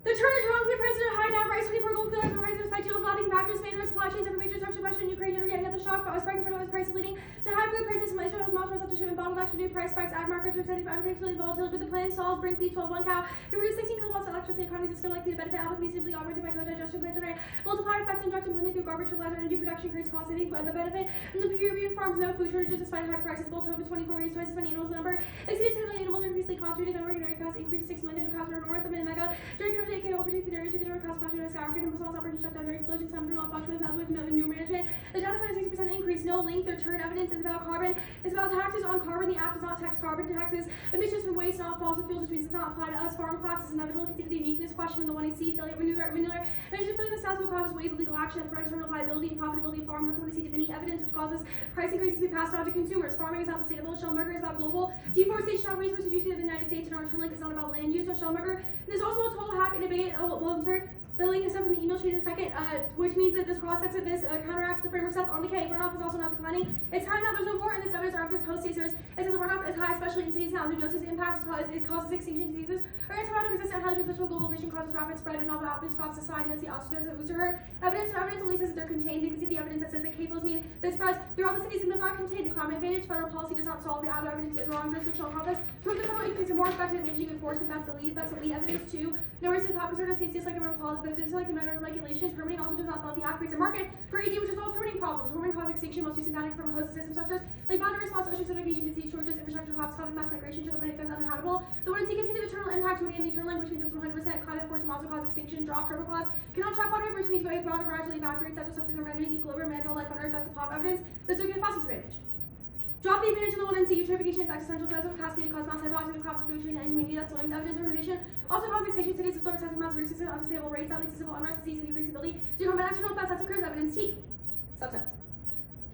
The term is wrong. Food prices are high now. Rice, 24 gold fillers, prices respect to overlapping factors. Spain, supply chains, and major disruption. Russia and Ukraine generating another shock. Spiking fertilizer prices leading to high food prices. Inflation has multiplied up to shipment bottlenecks. New price spikes. Ag markets are extended for unpredictability volatility. But the plan solves Brinkley 12-1 cow. Can produce 16 kilowatts of electricity. Economies is still likely to benefit. Alpha be simply operated by co-digestion plants generate multiplier effects and direct employment through garbage fertilizer and energy production creates cost saving. But the benefit from the Peruvian farms no food shortages despite high prices. Both over 24 raised prices when animals number exceeded 10 million animals increasingly cost rated number and cost increased 6 million and cost for north of mega during current decade overtake the dairy to the dairy cost contributed to skyrocket and small operation shutdown during explosion some through fluctuating with no new management. The data point is 6% increase, no link, their turn evidence is about carbon. It's about taxes on carbon. The app does not tax carbon taxes. Emissions from waste, not fossil fuels, which means it does not apply to us. Farm class is inevitable. Consider the uniqueness question in the 1AC affiliate maneuver. Management feeling the status quo causes wave of legal action that threatens terminal viability and profitability of farms. That's when they see divinity evidence which causes price increases to be passed on to consumers. Farming is not sustainable. Shellmaker is about global deforestation, not resources used in the United States, and our return link is not about land use. So Shellmaker, there's also a total hack and debate. The link is up in the email chain in a second, which means that this cross-sex of this counteracts the framework stuff on the K. Runoff is also not declining. It's high now. There's no more in this evidence or this host cases. It says runoff is high, especially in cities now. Zoonosis impacts causes extinction diseases. Or antibiotic resistant highly transmissible globalization causes rapid spread and novel outbreaks cause society. That's the osteosis of Oosterherd. Evidence at least says that they're contained. You can see the evidence that says that K-flows mean that spreads throughout the cities and they're not contained. The climate advantage, federal policy does not solve the other evidence is wrong. Jurisdictional compass. Prove the federal increase is more effective at managing enforcement. That's the lead. That's the lead evidence too. No races have certain states just like a policy, but just like a matter of regulations. Permitting also does not allow the act creates a market for AD, which resolves permitting problems. Warming cause extinction, most recent data from host system stressors like boundary response, ocean acidification, disease shortages, infrastructure collapse, causing mass migration to the planet goes uninhabitable. The one can consider the eternal impact to the eternal link, which means it's 100% climate force and also cause extinction, drop, turbo clause, cannot trap water, which means ground gradually evaporates after something remaining equilibrium, and all life on Earth. That's a pop evidence. The circular phosphorus advantage. Drop the advantage of the 1NC. Eutrophication is existential. Plasma cascading cause mass hypoxia of crops, food chain, and humanity. That's Williams evidence organization. Also causes extinction cities absorb excessive amounts of resources at unsustainable rates. That leads to civil unrest, disease, and increased ability to combat external effects. That's occurred evidence T. Subsets.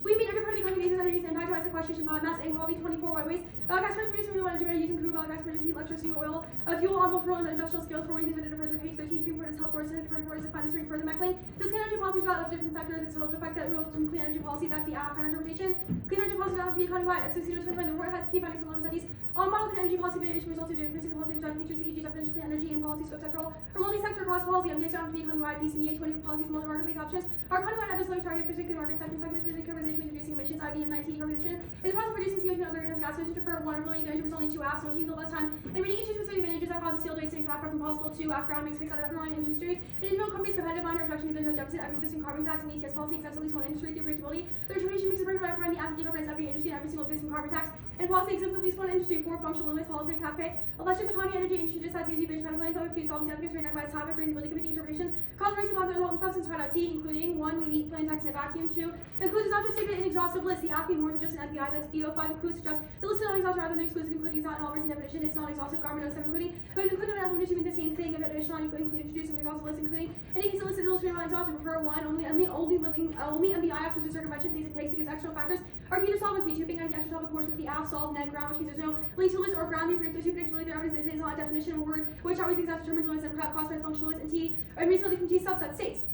We meet every part of the economy basis energies impact by sequestration by mass involving 24 white waste. Gas produced renewable energy by using crude oil, gas produced heat, electricity, oil, fuel on both rural and industrial scales for reasons intended to further page 13 Supreme Court has helped force and prevent the finest further meckling. This clean energy policy is about different sectors. It's supposed to affect that we will clean energy policy. That's the app kind of interpretation. Clean energy policy does not have to be economy wide. As 16 to 21, the World has key findings from 11 studies on model clean energy policy variation results in increasing the policy of joint features, e.g. definition, clean energy, and policy scope sectoral, or multi-sector cross policy. MBA don't have to be economy-wide, BCNA 20 policies, multi-market-based options. Our economy-wide others low target particular market sectors, decarbonization, reducing emissions, IBM 19 decarbonization. Is the process of reducing CO2 and other greenhouse gases to defer one or the there's only two apps, so it seems a less time. And reading issues with advantages that causes CO2 6 after impossible to after ground makes fixed out of underlying industry. And individual companies competitive line reduction because there's no deficit of existing carbon tax and ETS policy exempts at least one industry through predictability. The determination makes it very requiring the app to decarbonize every industry and every single existing carbon tax. And policy exempts at least one industry for functional limits, politics, half pay. Elections, economy, energy, industry decides easy vision, kind of plans, other few solves, advocates, rate, advice, topic, reasonability, committee interpretations, cause race, of and substance, T, including 1, we meet plain text in a vacuum, 2, includes a subject statement and exhaustive list. The app being more than just an FBI, that's BO, 5 includes just the list of non-exhaustive rather than exclusive, including is not an all reason definition, it's non-exhaustive, Garmin 07 including, but including an element assuming the same thing, if additional, including introducing an exhaustive list, including any case of listed illustrated non-exhaustive, prefer 1, only MBI access to circumvention states it takes because external factors are key to solvency. 2 being on the extra topic portion with the app, solve, net, ground, which means there's no link to list or grounding predictability. There is not a definition of a word which always exact determines limits and prep crossed by functionalist and T, and recently from T subset states.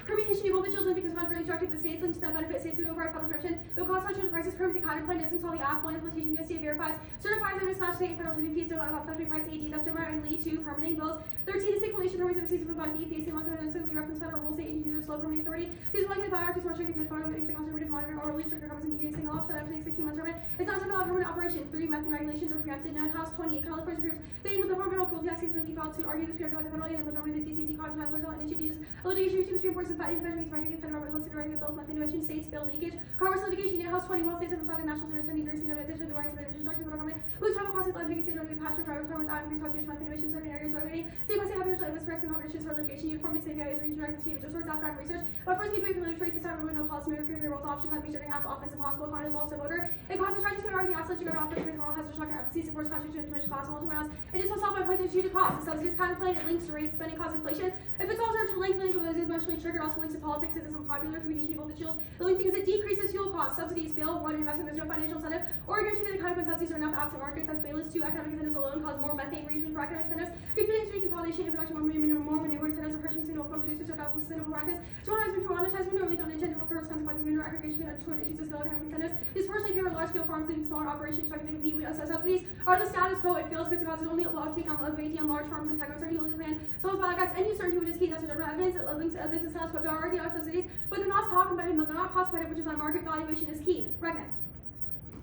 Permutation equal the children because contrary directed the states linked to that benefit states would override federal direction. It will cost financial prices permit the counterpoint doesn't install the app one implementation the state verifies, certifies and mismatch state and federal living fees don't allow federal price AD that's over and lead to permitting bills. 13 the state coalition permits received from the EPA state ones and we reference federal rules state agencies or slow permitting authority. States likely by actors more strict than federal the conservative monitor or release stricter covers and EPA single offset after 16 months permit. It's not typical permanent operation. 3 method regulations are preempted. Now House 20 California proves the aim of the Environmental Cruelty Act states filed to argue the spirit by the federal aid and normally the DCC contract was all initiatives. Litigation reaching the Supreme Court and fighting means regular federal government considering the bill method innovation states bill leakage. Congress litigation in House 20 most states have decided national standards 10 years in addition to rights of the instructions of the government. Which travel costs life state under the pasture driver farmers out increased conservation method innovation certain areas regulating. State by state habitual with respect to competitions for litigation uniform state areas regional direct team which sorts out ground research. But first we from the trade system with no policy maker can roll options that meet generally half offensive possible content is also voter. And cost of strategies regarding the absolute government offense trade moral hazard shock FCC supports contradiction to diminish costs multiple rounds. It is solved by pointing to the cost. The subsidies contemplate it links to rate spending cost inflation. If it's also to link of those eventually triggered also links to politics is some popular communication voltage shields. The link because it decreases fuel costs. Subsidies fail, 1 investment there's no financial incentive, or guarantee that the kind of subsidies are enough absent markets. That's failures. 2 economic incentives alone cause more methane reaching for economic incentives. Community consolidation and production more manure incentives or purchasing single from producers to adopt sustainable practice. To monetize manure lead on intended reverse consequences manure aggregation and destroyed issues of scale economic incentives. Disproportionately favor large scale farms leaving smaller operations so I can compete with subsidies are the status quo. It fails because it causes only a uptake on VAT on large farms and tech uncertainty legally planned. So as well as any certainty which is key, that's the general evidence that links to this status quo. There are already subsidies, but they're not cost competitive, but they're not cost competitive, which is on market valuation is key. Regnet.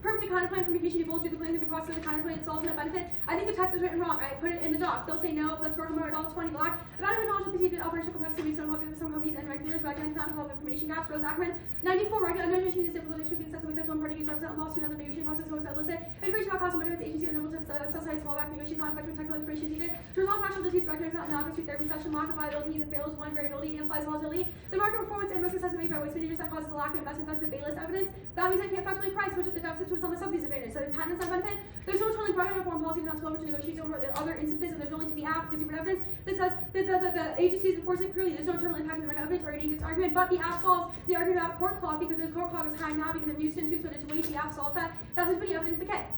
Perfect counterplan communication evolves through the plan of the process of the counterplan solves that benefit. I think the text is written wrong. I put it in the doc. They'll say no, let's work on $20 black. About knowledge of perceived operational complexity some companies and regulators recommend not to solve information gaps. Rose Ackerman. 94 regular negotiation is difficult. It should be accessible because one party can represent loss to another negotiating process was illicit. Information about cost and benefits agency and able to subsidize fallback negotiations on effective technical information needed. To resolve factual disputes, regulators not analogous to therapy session, lack of liabilities, it fails, 1 variability, and implies volatility. The market performance and risk assessment made by waste managers that causes a lack of investment. That's the bayless evidence. That means I can't factually price which of the deficits was on the subsidies advantage. So the patents that benefit, there's no totally broad uniform policy not to negotiate over other instances, and there's only to the app because different evidence that says that the agencies enforce it clearly. There's no terminal impact on the evidence or any against argument, but the app solves the argument about court clock because the court clock is high now because of nuisance suits, so it's waste. The app solves that. That's as many evidence to get.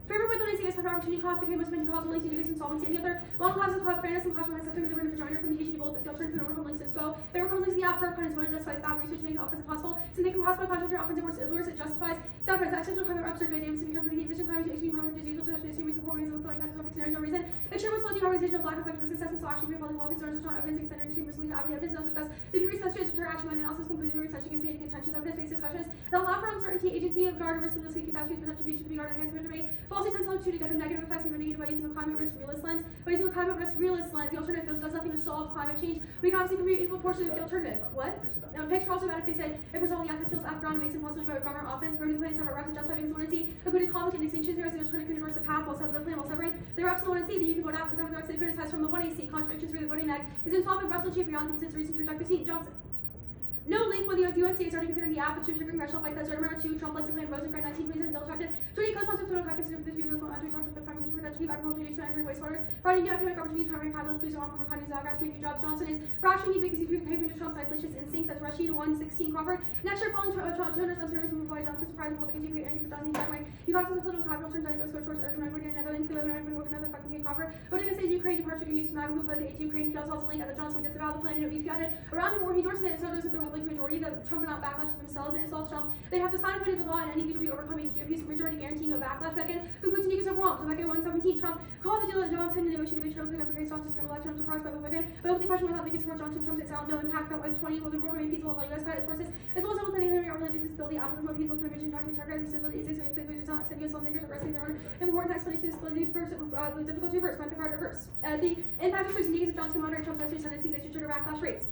Favor with the CS for opportunity cost, the payment must be caused related to insolvency, and the other one classes of fairness and classroom has something with the for joiner communication both the alternative and overcome links to SCO. There overcomes links to the app for opponents voted justifies bad research making offensive possible. So they can cross by contractor offensive worse it justifies separate accidental climate reps are good damage to become pretty vision climate to extreme harm to usual to extreme reason for reasons like that topics there's no reason. Ensure with slow organization of black effect risk assessment so action following policies or strong evidence extended to mislead the evidence does success. If you research to deter action when analysis concludes research against any contentions evidence-based discussions that allow for uncertainty agency of guard risk of risk catastrophes potential future to be guarded against victory. Falsely sensitive to together negative effects and mitigated by using the climate risk realist lens. By using the climate risk realist lens, the alternative feels does nothing to solve climate change. We can obviously compute equal portion of the alternative. What? Now, picks are also bad if they say it was only the feels after makes it impossible to govern offense, burning the place of a rep to justify insolvency, including conflict and extinction theories, the alternative can reverse the path while the plan while severing. They were insolvency, then you can vote out and some of the reps they criticize from the 1AC contradictions through the voting egg is insolvent reps chief beyond because it's recent to reject Christine Johnson. No link with the USDA is already considering the app of true congressional fight that started around 2 Trump license plan Rosencrantz 19 bill attracted 20 co-sponsors federal practice to the people on talk the farmers to keep agricultural use to enter wastewaters. Finding new economic opportunities, primary catalyst, boost on from economies, grass creating new jobs. Johnson is rationing because if you pay to Trump's isolationist instincts, that's Rashid 116 Crawford. Next year, following Trump's service from Hawaii, Johnson surprised the public into creating 2000 January. You got some political capital turns out to go towards Earth and Edward and Netherlands, who live in Edward, another fucking King Crawford. But in the state, Ukraine departure can use to Magu, but the Ukraine fails also link at the Johnson would disavow the plan and it would be fiated. Around the war, he endorses it, so does the Republican majority, the Trump would not backlash to themselves, and it solves Trump. They'd have to sign a the law and any will be overcoming his majority guaranteeing a backlash back in. Concludes Nikas of Rome. So back in 117, Trump Johnson, the negotiated debate Trump for Grace Johnson, spent election surprised by Republican, but openly question whether they can support Johnson. Trump's out no impact that was 20 will the world remain peaceful while U.S. fight its forces, as well as civil planning and religious disability, after the peaceful convention, doctrine, targeting disability, is not accept U.S. lawmakers arresting their own important explanations to the difficult to reverse, find the part reverse. The impact of recent meetings of Johnson moderate Trump's legislative tendencies, they should trigger backlash rates.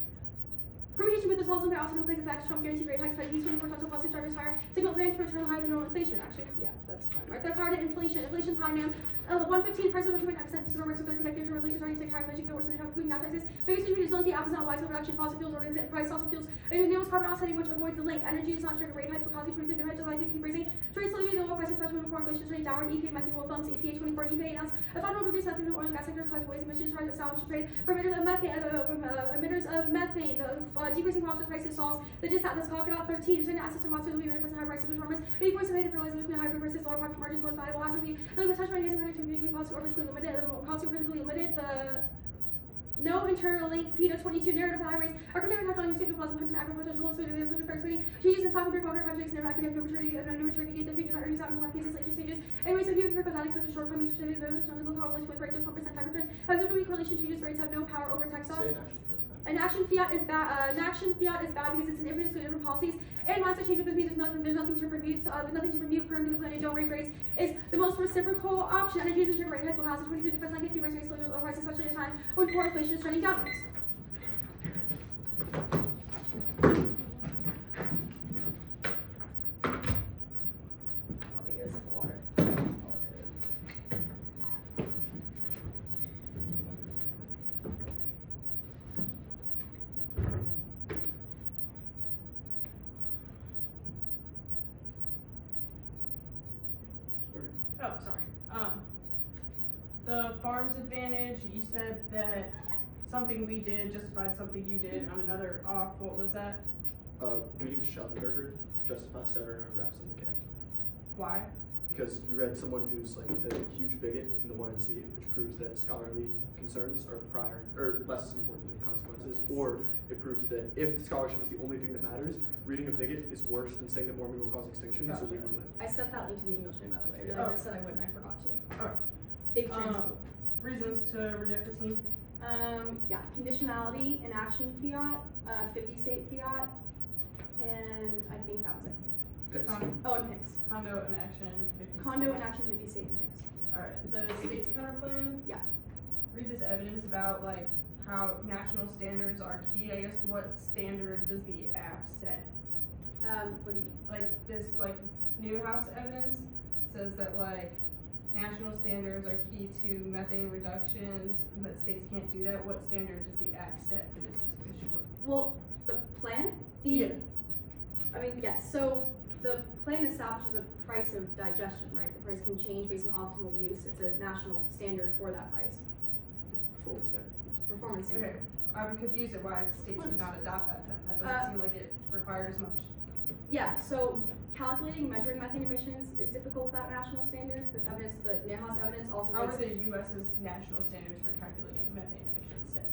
Permutation with the laws and their also plays effects. Trump guaranteed rate hikes by the 24 times policy drivers higher. Signal plan to return higher than normal inflation. Actually, yeah, that's fine. Right, they're hard at inflation. Inflation's high now. 115 prices of 2.9% to normal, so third consecutive term inflation starting to take higher inflation. Get worse than food and gas prices. Biggest issue is the opposite, not wise reduction. Fossil fuels or price fossil fuels. It enables carbon offsetting, which avoids the link. Energy is not trigger rate hikes because 23 the hedges likely to keep raising. Trade slowly the lower prices, especially before inflation trending downward. EPA methane rule of thumbs. EPA 24. EPA announced a federal reduce methane in the oil and gas sector collect waste emissions trying to establish a trade for emitters of methane. Decreasing phosphorus prices solves the disadvantage. Crocodile 13. You're saying assets and monsters will be benefits and high prices of farmers. 84 estimated fertilizer between high versus lower profit margins most valuable. Last week, the touch by using product to communicate policy or physically limited. Policy or physically limited. The no internal link, PETA 22 narrative high rates are compared to on newspaper plus and agricultural tools so there's the first meeting. Changes in stock and broker projects never academic no maturity gate the features are earnings out in cases later stages. Anyways, so human critical such as shortcomings or there's no correlation with rate just 1% time difference. Has no correlation changes rates have no power over tech stocks. An action fiat is bad. because it's an infinite suite of different policies. And mindset change with this means there's nothing to review. There's nothing to review. Permanently planning don't raise rates is the most reciprocal option. Energy is a rate high school house. 22 the first line 50 raise rates low prices, especially at a time when core inflation is trending downwards. Let me get a sip of water.
Oh, sorry. The farm's advantage, you said that something we did justified something you did on another off. What was that?
Reading Schellenberger justifies severing our reps in the K.
Why?
Because you read someone who's like a huge bigot in the 1 and C, which proves that scholarly concerns are prior or less important than consequences, or it proves that if scholarship is the only thing that matters, reading a bigot is worse than saying that Mormon will cause extinction, so we would win.
I sent that link to the email chain, by the way.
Oh.
I said I wouldn't, I forgot to.
Alright.
Big trans.
Reasons to reject the team?
Yeah, conditionality, inaction fiat, 50 state fiat, and I think that was it.
Picks.
Oh, and PICS.
Condo and action. 50
Condo
state.
and action 50 state and PICS.
Alright, the state's counterplan?
Yeah.
Read this evidence about like how national standards are key. I guess what standard does the app set?
What do you mean?
Like this like Newhouse evidence says that like national standards are key to methane reductions, but states can't do that. What standard does the act set for this issue?
Well, the plan?
Yeah.
I mean, yes, so the plan establishes a price of digestion, right? The price can change based on optimal use. It's a national standard for that price.
It's performance standard.
It's a performance
Okay,
standard.
I'm confused at why states would not adopt that then. That doesn't seem like it requires much.
Yeah, so calculating, measuring methane emissions is difficult without national standards. This evidence, the Newhouse evidence also
How are
makes
the US's national standards for calculating methane emissions set?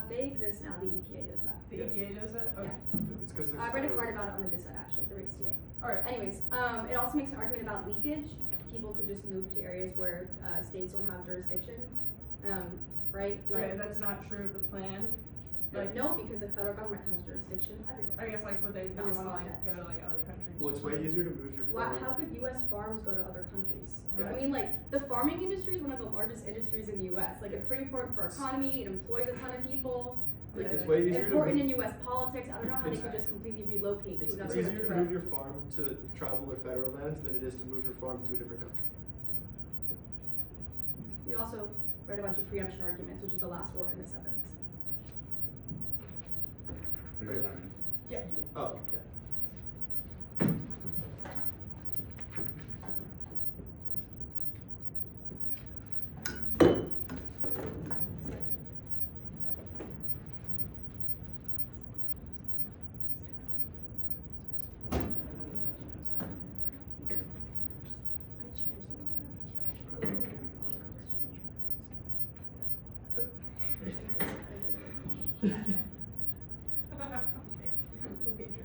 they exist now, the EPA does that.
The
Yeah.
EPA does that? Okay.
It's because there's
I read a part about it on the dissent actually, the rates TA.
Alright.
Anyways, it also makes an argument about leakage. People could just move to areas where states don't have jurisdiction, right?
Okay, that's not true of the plan. Like,
No, because the federal government has jurisdiction everywhere.
I guess like would they not
this
want to
context.
go to like other countries?
Well, it's way easier to move your
Wow,
farm.
how could U.S. farms go to other countries?
Yeah.
I mean, like, the farming industry is one of the largest industries in the U.S. Like, it's pretty important for our economy, it employs a ton of people.
Like,
Like,
it's way easier
important
to
in U.S. politics. I don't know how they
It's-
could just completely relocate
it's
to another
easier to
country.
move your farm to tribal or federal lands than it is to move your farm to a different country.
We also read a bunch of preemption arguments, which is the last word in this evidence.
We got time.
Yeah.
Oh, yeah.
I changed the
Okay, Drew.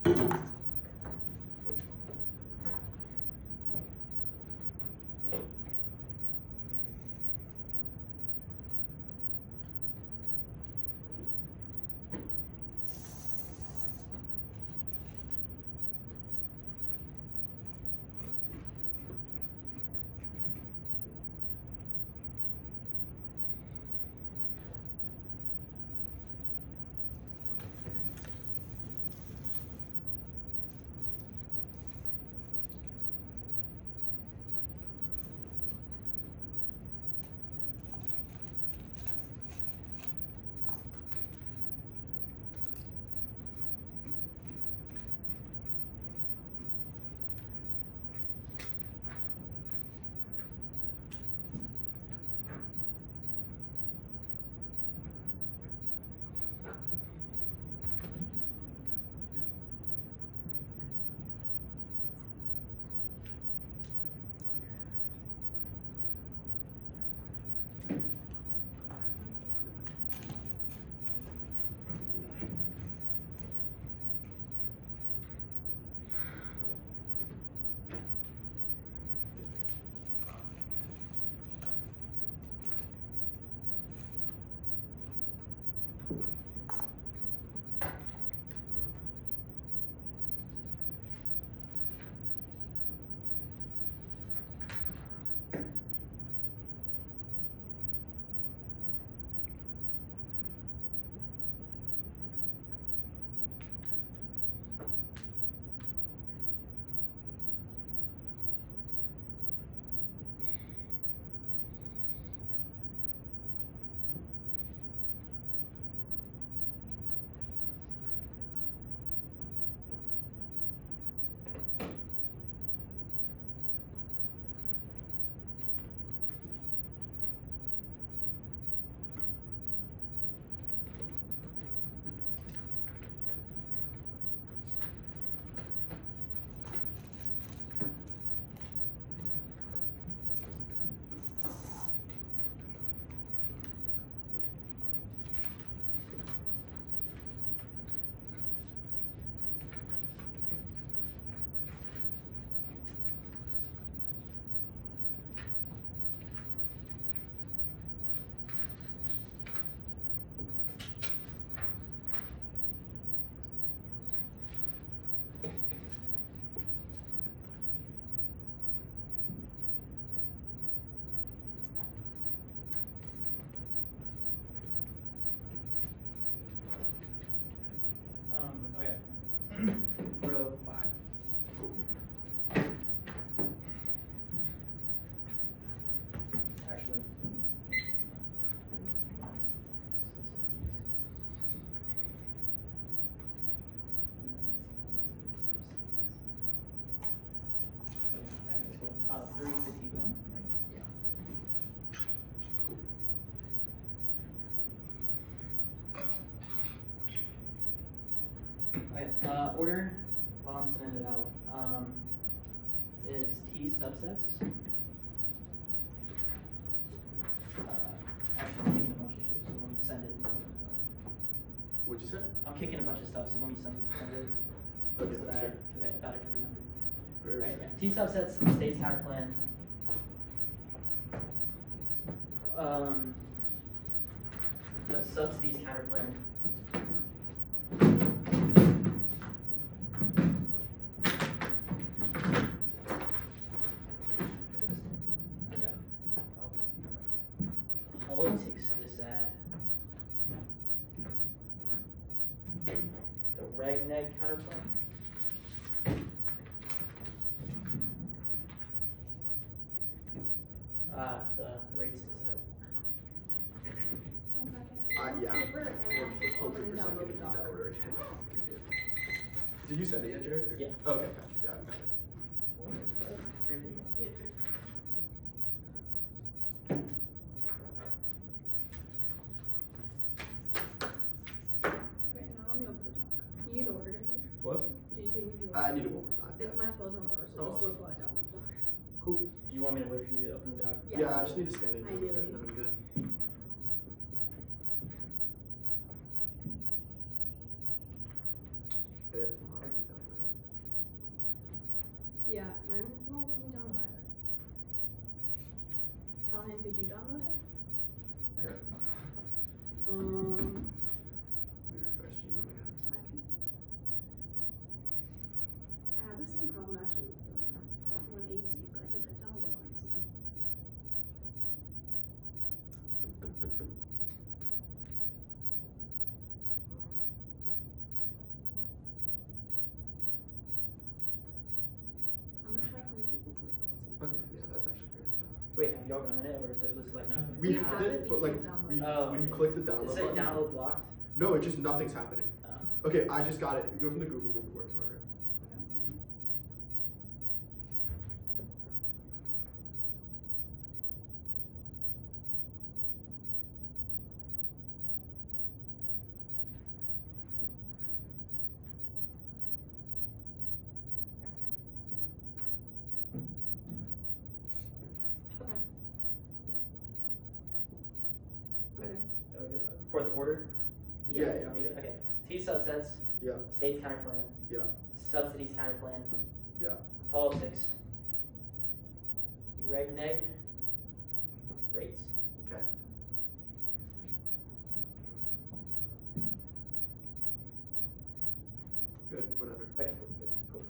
Okay. Row 5. Actually. Okay, cool. 351, right? Yeah. Okay, order, while I'm sending it out, is T subsets. Actually, I'm kicking a bunch of shit, so let me send it.
What'd you say?
I'm kicking a bunch of stuff, so let me send it.
Okay,
So that
sure.
I can remember.
Very
Right,
sure.
yeah. T subsets, states counterplan. The subsidies counterplan. Politics dissad. The regneg counterplan. The rates dissad.
Yeah.
Paper and I'll open and
100%
download the
gonna
doc.
need that order again. Did you send it yet, Jared?
Yeah.
Okay, gotcha. Yeah, I've got it.
Okay, now let me open the doc. You need the order again, dude?
What?
Did you say you need the order?
I need it one more time.
It's my phone's on order, so
Oh,
just
awesome.
look while I download the doc.
Cool.
Do you want me to wait for you to open the doc?
Yeah, I just need to scan it.
Ideally.
And then I'm good. Yeah,
Yeah, mine won't let me download either. Callahan, could you download it?
I got it. Let me refresh Gmail again.
I can. I had the same problem actually with the one AC, but I can get down the one AC. I'm gonna try from the Google group. Let's see.
Okay, yeah, that's actually great.
Wait, have y'all gotten it, or is it looks like not?
We
You
have
have it,
it, but
but
like,
you can't
we,
download
when you
okay.
click the download
Is it
button,
download blocked?
no, it just nothing's happening.
Oh.
Okay, I just got it. If you go from the Google group, it works, Margaret.
Okay.
For the order?
Yeah,
you
yeah.
need it? Okay. T subsets,
Yeah,
states counter plan,
yeah,
subsidies counter plan,
yeah.
politics, reg neg, rates.
Okay. Good, whatever.
Wait, cool.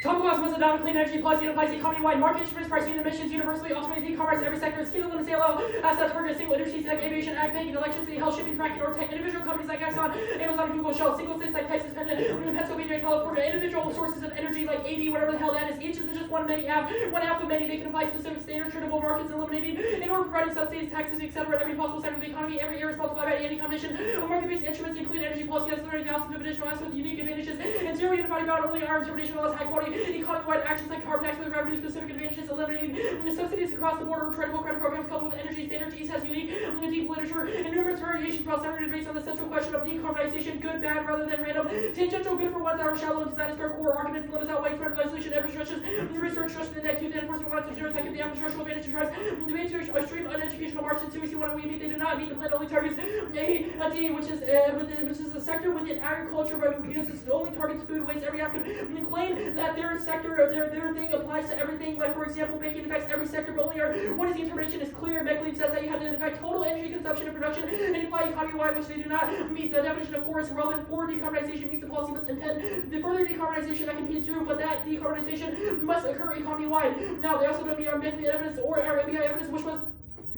Total cost must adopt a clean energy policy and applies economy-wide market instruments, pricing and emissions universally, ultimately decarbonize every sector. Is key to limit sale as that target single industries like aviation, ag, banking, electricity, health, shipping, fracking, or tech. Individual companies like Exxon, Amazon, Google, Shell, single states like Texas, Pennsylvania, California. Individual sources of energy like AD, whatever the hell that is. Each is just one app of many. They can apply specific standards, tradable markets, eliminating in order providing subsidies, taxes, etc. Every possible sector of the economy. Every year is multiplied by any combination of market-based instruments and clean energy policy has 30,000 of additional assets with unique advantages and zero unified about only our interpretation laws, high quality economy-wide actions like carbon tax with revenue specific advantages, eliminating subsidies across the border, tradable credit programs coupled with energy standards. East has unique and deep literature and numerous variations while separated based on the central question of decarbonization, good, bad, rather than random. Tangential good for ones that are shallow and designed as their core arguments, limits outweigh threat of legislation, every stretches, the research stretches the neck, tooth, and enforcement plans to generate that give the after structural advantage to tries debate to extreme uneducational margins. So we see what we mean, they do not meet the plan only targets A, D, which is a sector within agriculture, but because it only targets food waste. Every app can claim that their sector, their thing applies to everything. Like for example, baking affects every sector, but only what is the information is clear. Beckley says that you have to affect total energy consumption and production and apply economy-wide, which they do not meet the definition of forest relevant for decarbonization means the policy must intend the further decarbonization that can be true, but that decarbonization must occur economy-wide. Now they also don't meet our Beckley evidence or our MBI evidence, which was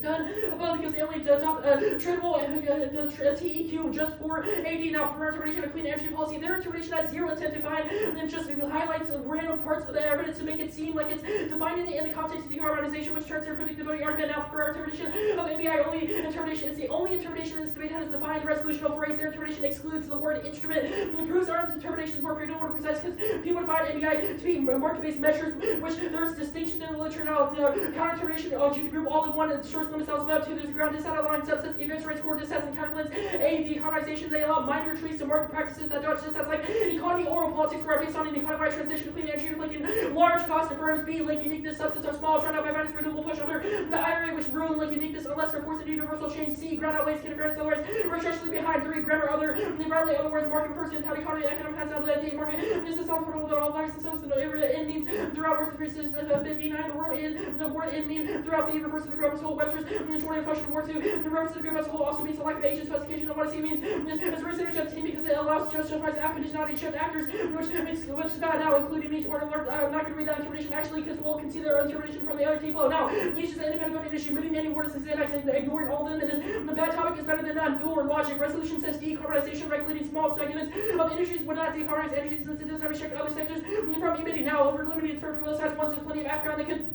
done above because they only adopt tradable TEQ just for AD. Now, for interpretation of clean energy policy, their interpretation has zero intent to find and just highlights random parts of the evidence to make it seem like it's defining it in the context of decarbonization, which turns their predictability argument. Now, for our interpretation of MBI, only interpretation is the only interpretation in this debate that has defined the resolution of phrase. Their interpretation excludes the word instrument. It proves our interpretation more precise because people would find MBI to be market-based measures, which there's distinctions in the literature. Now, the counter-interpretation of group all in one and source limits themselves to this ground disallowing subsets, events, rates, core dissets, and counterplans. A, decarbonization, they allow minor tweaks to market practices that dodge dissets like economy, oral politics, where based on an economy-wide transition to clean energy, reflecting large cost of firms. B, link uniqueness, subsets are small, drowned out by finance renewable push under the IRA, which ruin link uniqueness unless they're forced into universal change. C, ground outweighs interference, otherwise, we're structurally behind. 3, grammar, other, broadly, other words, market person, how the economy, economic has out of the market, this is self-portable, without all bias, and so the area in means throughout words, 59, the word in mean throughout the refers to the group as whole, Webster's, and 20 function word 2, the reference to the group as a whole also means the lack of agent specification of what C means. It's research of team because it allows justifies conditionality shift actors, which now including each word alert. I'm not going to read that interpretation actually because we'll can see their interpretation from the other T flow. Now, each is an independent voting issue, moving any word is Xanax and ignoring all of them. And the bad topic is better than none. Bill or logic. Resolution says decarbonization, regulating small segments of industries would not decarbonize energy since it does not restrict other sectors from emitting. Now, over limited for real size ones, there's plenty of background they could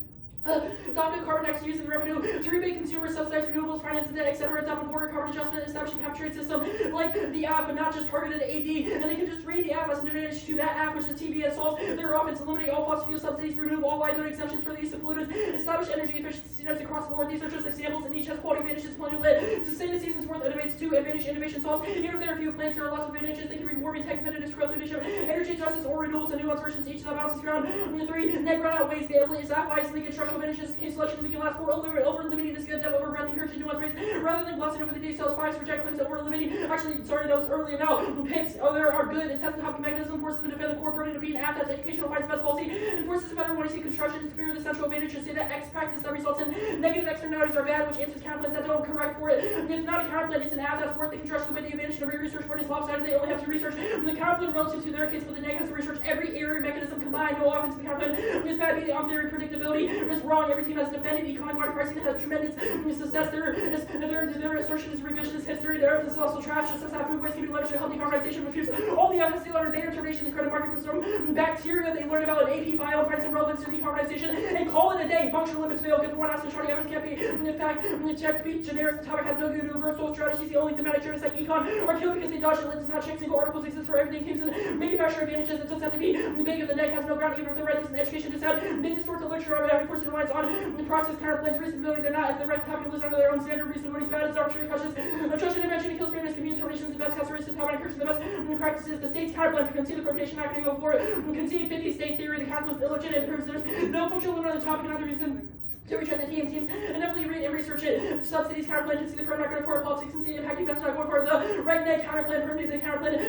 adopted carbon tax use and revenue to rebate consumers, subsidize renewables, finance the debt, etc. Adopt a border carbon adjustment, establish a cap trade system like the app, but not just targeted to AD. And they can just read the app as an advantage to that app, which is TBS solves their offense, eliminate all fossil fuel subsidies, remove all liability exemptions for the use of pollutants, establish energy efficiency nets across the board. These are just examples, and each has quality advantages, plenty of lit. To say the season's worth innovates to advantage innovation solves. Even if there are few plants, there are lots of advantages. They can reward tech competitiveness, growth, leadership, energy justice, or renewables, and nuanced versions. Each of the balances ground. 3, net ground outweighs the latest app bias, and they can structure structural advantages, case selection to make it last for over limiting the skill depth over breadth, encouraging nuance rates, rather than glossing over the details. 5 reject claims that were limiting. Actually, sorry, that was earlier now. Picks there are good and test the hopping mechanism, forces them to defend the core burden of being apt at educational finds best policy, and forces the better want to see construction to superior the central advantage to say that X practice that results in negative externalities are bad, which answers counterplans that don't correct for it. And if not a counterplan, it's an app that's worth the construction with the advantage of research for it is lopsided. They only have to research the counterplan relative to their case, but the negatives to research every error mechanism combined. No offense to the counterplan. This bad be on theory predictability is wrong. Every team has defended economic pricing that has tremendous success. Their assertion is revisionist history. Their evidence is also trash. Just as that food waste can be leveraged to help decarbonization refutes all the evidence they learned. Their interpretation is credit market for some bacteria they learned about an AP bio and find some relevance to decarbonization and call it a day. Functional limits fail. Get the one out, so shorty evidence can't be. In fact, check to be generic. The topic has no good universal strategies. The only thematic journeys like econ are killed because they dodge it. Does not check single articles exist for everything. Teams and manufacturer advantages. It doesn't have to be big if the neck has no ground. Even if the right is an education just had big distort the literature of every force reliance on the process counterplans reasonability. They're not. If the right topic lives under their own standard, reasonability is bad. It's arbitrary cautious. Atrocious intervention kills fairness. Community interpretations. The best customer is to top and encourage the best practices. The state's counterplan can concede the appropriation. Not going to go for it. Concede 50 state theory. The counterplan is illegitimate. Proves there's no functional limit on the topic. Another reason to retrain the teams and definitely read and research it. Subsidies, counterplan, to see the current not going for politics and see impact defense not going for the right neck counterplan, permitting the counterplan.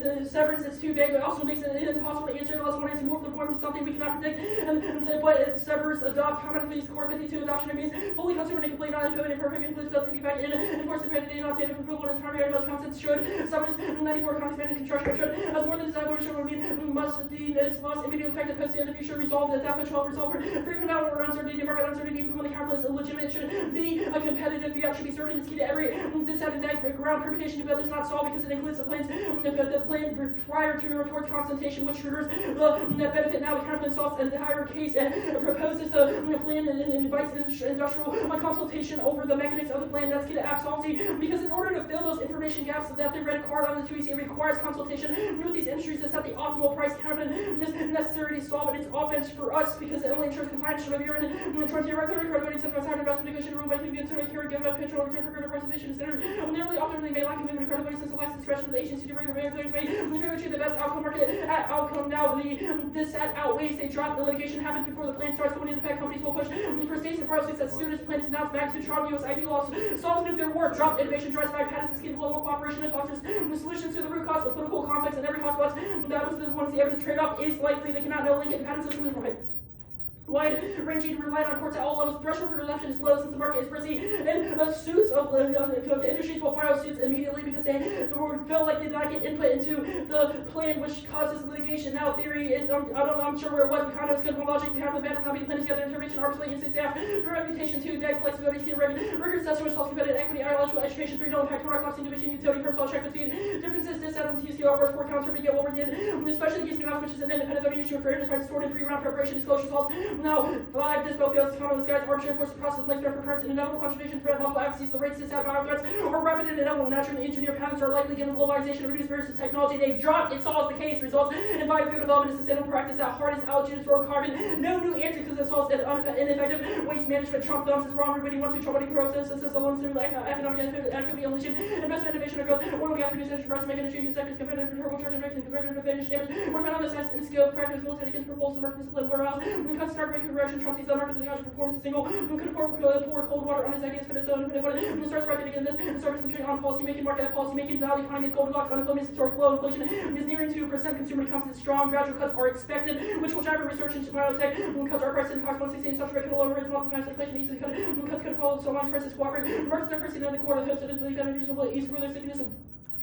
The severance is too big. It also makes it impossible to answer unless one to move the form to something we cannot predict. But it severs, adopt, common please, core 52 adoption means fully consumer and complete, not infinite, perfect, includes built taking back in, enforce the credit, not data for approval, and its primary most constants should. Summons 94 counties managed construction should, as more than designed, should mean must immediately affect the post in the future resolved as that 12 resolved free from or uncertainty, market uncertainty, from when the counterplan is illegitimate, should be a competitive fiat, should be certain, it's key to every this and that ground permutation to build does not solve because it includes the plans, the plan prior to or towards consultation, which triggers the benefit. Now the counterplan solves the higher case and proposes the plan and invites industrial consultation over the mechanics of the plan. That's key to absolvency because in order to fill those information gaps that the red card on the 2EC, it requires consultation with these industries to set the optimal price. Counterplan is necessary to solve it. It's offense for us because it only ensures compliance should be earned towards your record card when incentivized higher investment negotiation rule by to be considered here given up control return for greater participation is standard. Nearly optimally may lack commitment credibility since the license discretion of the agency to regulate players may achieve the best outcome market at outcome. Now this set outweighs a drop. The litigation happens before the plan starts going into effect. Companies will push for states and federal states that soon as the plan is announced back to Trump. US IP laws solves nuclear war. Drop innovation drives by patents and scheme global cooperation and fosters the solutions to the root cause of political conflicts and every cause was that was the ones the evidence trade-off is likely. They cannot know link it. Patent system is right. Wide-ranging, relied on courts at all levels. Threshold for redemption is low since the market is prissy. And suits of the industries will file suits immediately because they feel like they did not get input into the plan, which causes litigation. Now, theory is, I'm sure where it was, the conduct is good, more logic, the half of the bad does not be the plan together, intervention, arbitrarily, instant staff, the reputation, 2, deck, flexibility, skill, rigorous assessment, results, competitive equity, ideological education, 3, no impact, total cost, division, utility, personal check between differences, discounts, and T-scale, worth 4 counts, to get what we did, especially against new which is an independent voting issue for fairness, rights, sorted, pre-round preparation, disclosure, results. Now, 5, dispo fails to common with guys, arbitrary force the process, makes for currents, and inevitable contradiction, prevent multiple advocacies, the rates, dissatisfied threats, are rapid and inevitable. Naturally, engineered patterns are likely given globalization, reduced barriers to technology. They've dropped, it solves the case, results in biofuel development and sustainable practice that hardens allergens for carbon. No new answer because it solves ineffective waste management. Trump thumbs is wrong, everybody wants to trouble process, alone, economic activity, illusion, investment, innovation, and growth, oil and gas, reduced energy price, make industry sectors competitive for turbo charge, and competitive advantage damage. What about on the size and scale, practice, military against proposals, market discipline, warehouse, when cuts start making correction, Trump sees the market as a performance a single, could pour cold water on his ideas for the stone, and starts writing again this, and starts concentrating on policy making, market policy making, now the economy is Goldilocks, unemployment is historic low, inflation is nearing 2%, consumer confidence is strong, gradual cuts are expected, which will drive research into biotech, when cuts are priced in cost 116, social rate can lower rates, multiple times inflation, easily cut, when cuts could follow, so long as prices cooperate, markets are pricing in the quarter, hopes that the economy will ease further sickness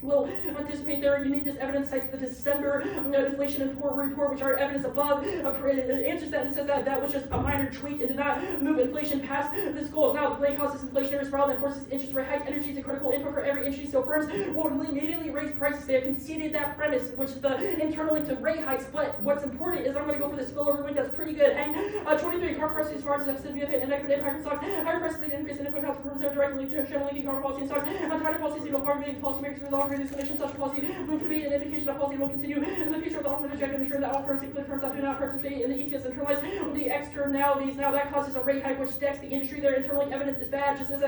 will anticipate their uniqueness. Evidence cites the December inflation report, which are evidence above, answers that and says that that was just a minor tweak and did not move inflation past this goal. Now, the blame causes inflationary spiral that forces interest rate hike. Energy is a critical input for every industry, so firms will immediately raise prices. They have conceded that premise, which is the internal link to rate hikes. But what's important is I'm going to go for the spillover link that's pretty good. Hang 23 car prices as far as significant and equity impact in stocks. Higher prices that increase in input costs for firms that are directly linked to general linking car policy in stocks. And tighter policies, single part policy makers resolve reduce emissions. Such policy will be an indication that policy will continue in the future with the ultimate objective of ensuring that all firms, including firms that do not participate in the ETS, internalize the externalities. Now that causes a rate hike which decks the industry. Their internal evidence is bad, just as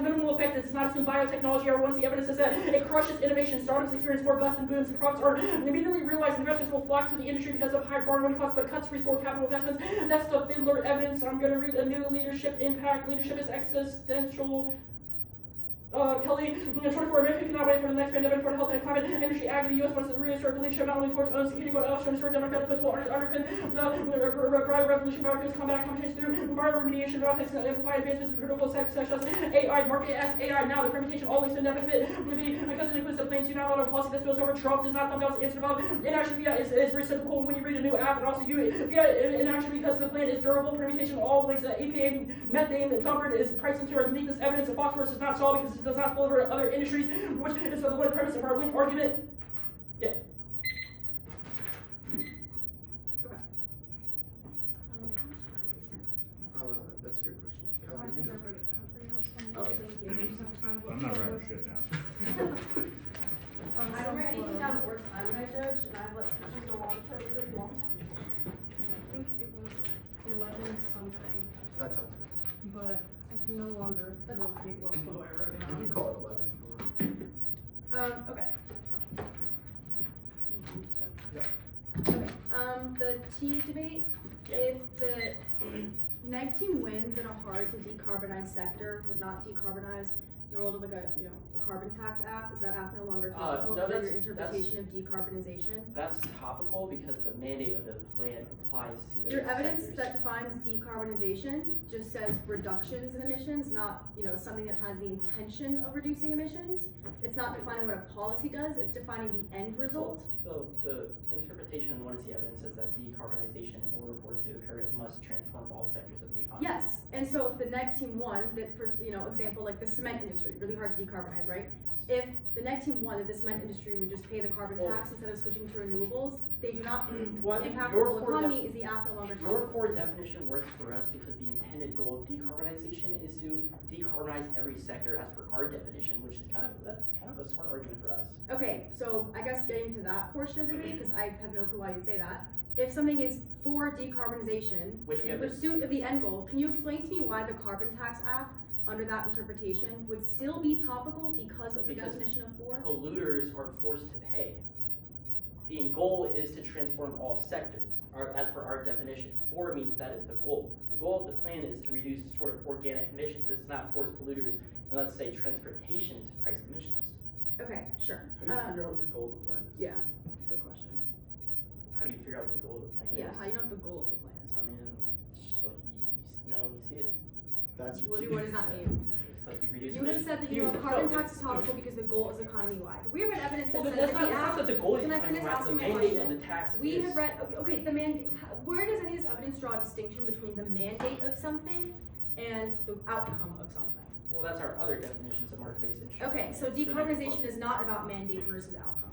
minimal effect. It does not assume biotechnology or once the evidence is that it crushes innovation. Startups experience more busts and booms, and profits are immediately realized. Investors will flock to the industry because of high borrowing costs, but cuts restore capital investments. That's the Fiddler evidence. I'm going to read a new leadership impact. Leadership is existential. Kelly, 24 America cannot wait for the next pandemic for the health and climate industry act. The U.S. wants to reassert the leadership not only for its own security, but also ensure democratic principle underpin the revolution, biofuels, combat climate change through bioremediation, bioethics, and amplified advancements in critical sectors such as AI, market as AI. Now, the permutation all leads to net benefit would be because it includes the planes. Do not allow a policy that spills over. Trump does not thumb down answer about inaction via is reciprocal when you read a new app, and also you via inaction because the plan is durable. Permutation all links EPA, methane, thumpered is pricing to our uniqueness evidence. And phosphorus is not solved because does not spill over other industries, which is the whole premise of our link argument. Yeah.
Okay.
That's a great question.
I think I wrote it down for you.
Oh, thank you.
You just have to find what
I'm not
photo.
writing shit down.
I don't write anything down or time when I judge, and I've let switches go on for a really long time.
I think it was 11 something,
That sounds good.
but I can no longer locate what photo I wrote
You can
down.
call it 11 if you want.
Okay.
Yeah.
Okay, the T debate, if the neg team wins in a hard to decarbonize sector, would not decarbonize in the world of like a, you know, a carbon tax app, is that app no longer topical
no,
for your
that's-
interpretation of decarbonization?
That's topical because the mandate of the plan applies to those
Your evidence
sectors.
that defines decarbonization just says reductions in emissions, not, you know, something that has the intention of reducing emissions. It's not defining what a policy does, it's defining the end result.
So the interpretation of what is the evidence is that decarbonization, in order for it to occur, it must transform all sectors of the economy.
Yes, and so if the neg team won, that for, you know, example, like the cement industry, really hard to decarbonize, right? If the neg team won, that the cement industry would just pay the carbon tax instead of switching to renewables, they do not
Well, I think
impact the
your
whole
core
economy, is the app no longer
Your
topical?
core definition works for us because the intended goal of decarbonization is to decarbonize every sector as per our definition, which is that's kind of a smart argument for us.
Okay, so I guess getting to that portion of the debate, because I have no clue why you'd say that. If something is for decarbonization,
Which we
in
have this-
pursuit of the end goal, can you explain to me why the carbon tax app, under that interpretation, would still be topical because of the
Because
definition of for?
Polluters are forced to pay. The goal is to transform all sectors, as per our definition. For means that is the goal. The goal of the plan is to reduce sort of organic emissions. This is not force polluters, and let's say transportation to price emissions.
Okay, sure.
How do you figure out what the goal of the plan is?
Yeah, that's a good question.
How do you figure out what the goal of the plan is?
Yeah, how do you know what the goal of the plan is?
I mean, it's just like you know when you see it.
That's your
What does that mean?
It's like you reduce.
You would have
emissions.
said that, you know, carbon tax is topical because the goal is economy-wide. We have read evidence that
Well,
says
that's
that
not,
the
it's not
app,
that the goal is
can I
economy,
finish
right? The
asking my
mandate of
question?
the tax
we
is.
have read, okay, where does any of this evidence draw a distinction between the mandate of something and the outcome of something?
Well, that's our other definitions of market-based insurance.
Okay, so decarbonization is not about mandate versus outcome.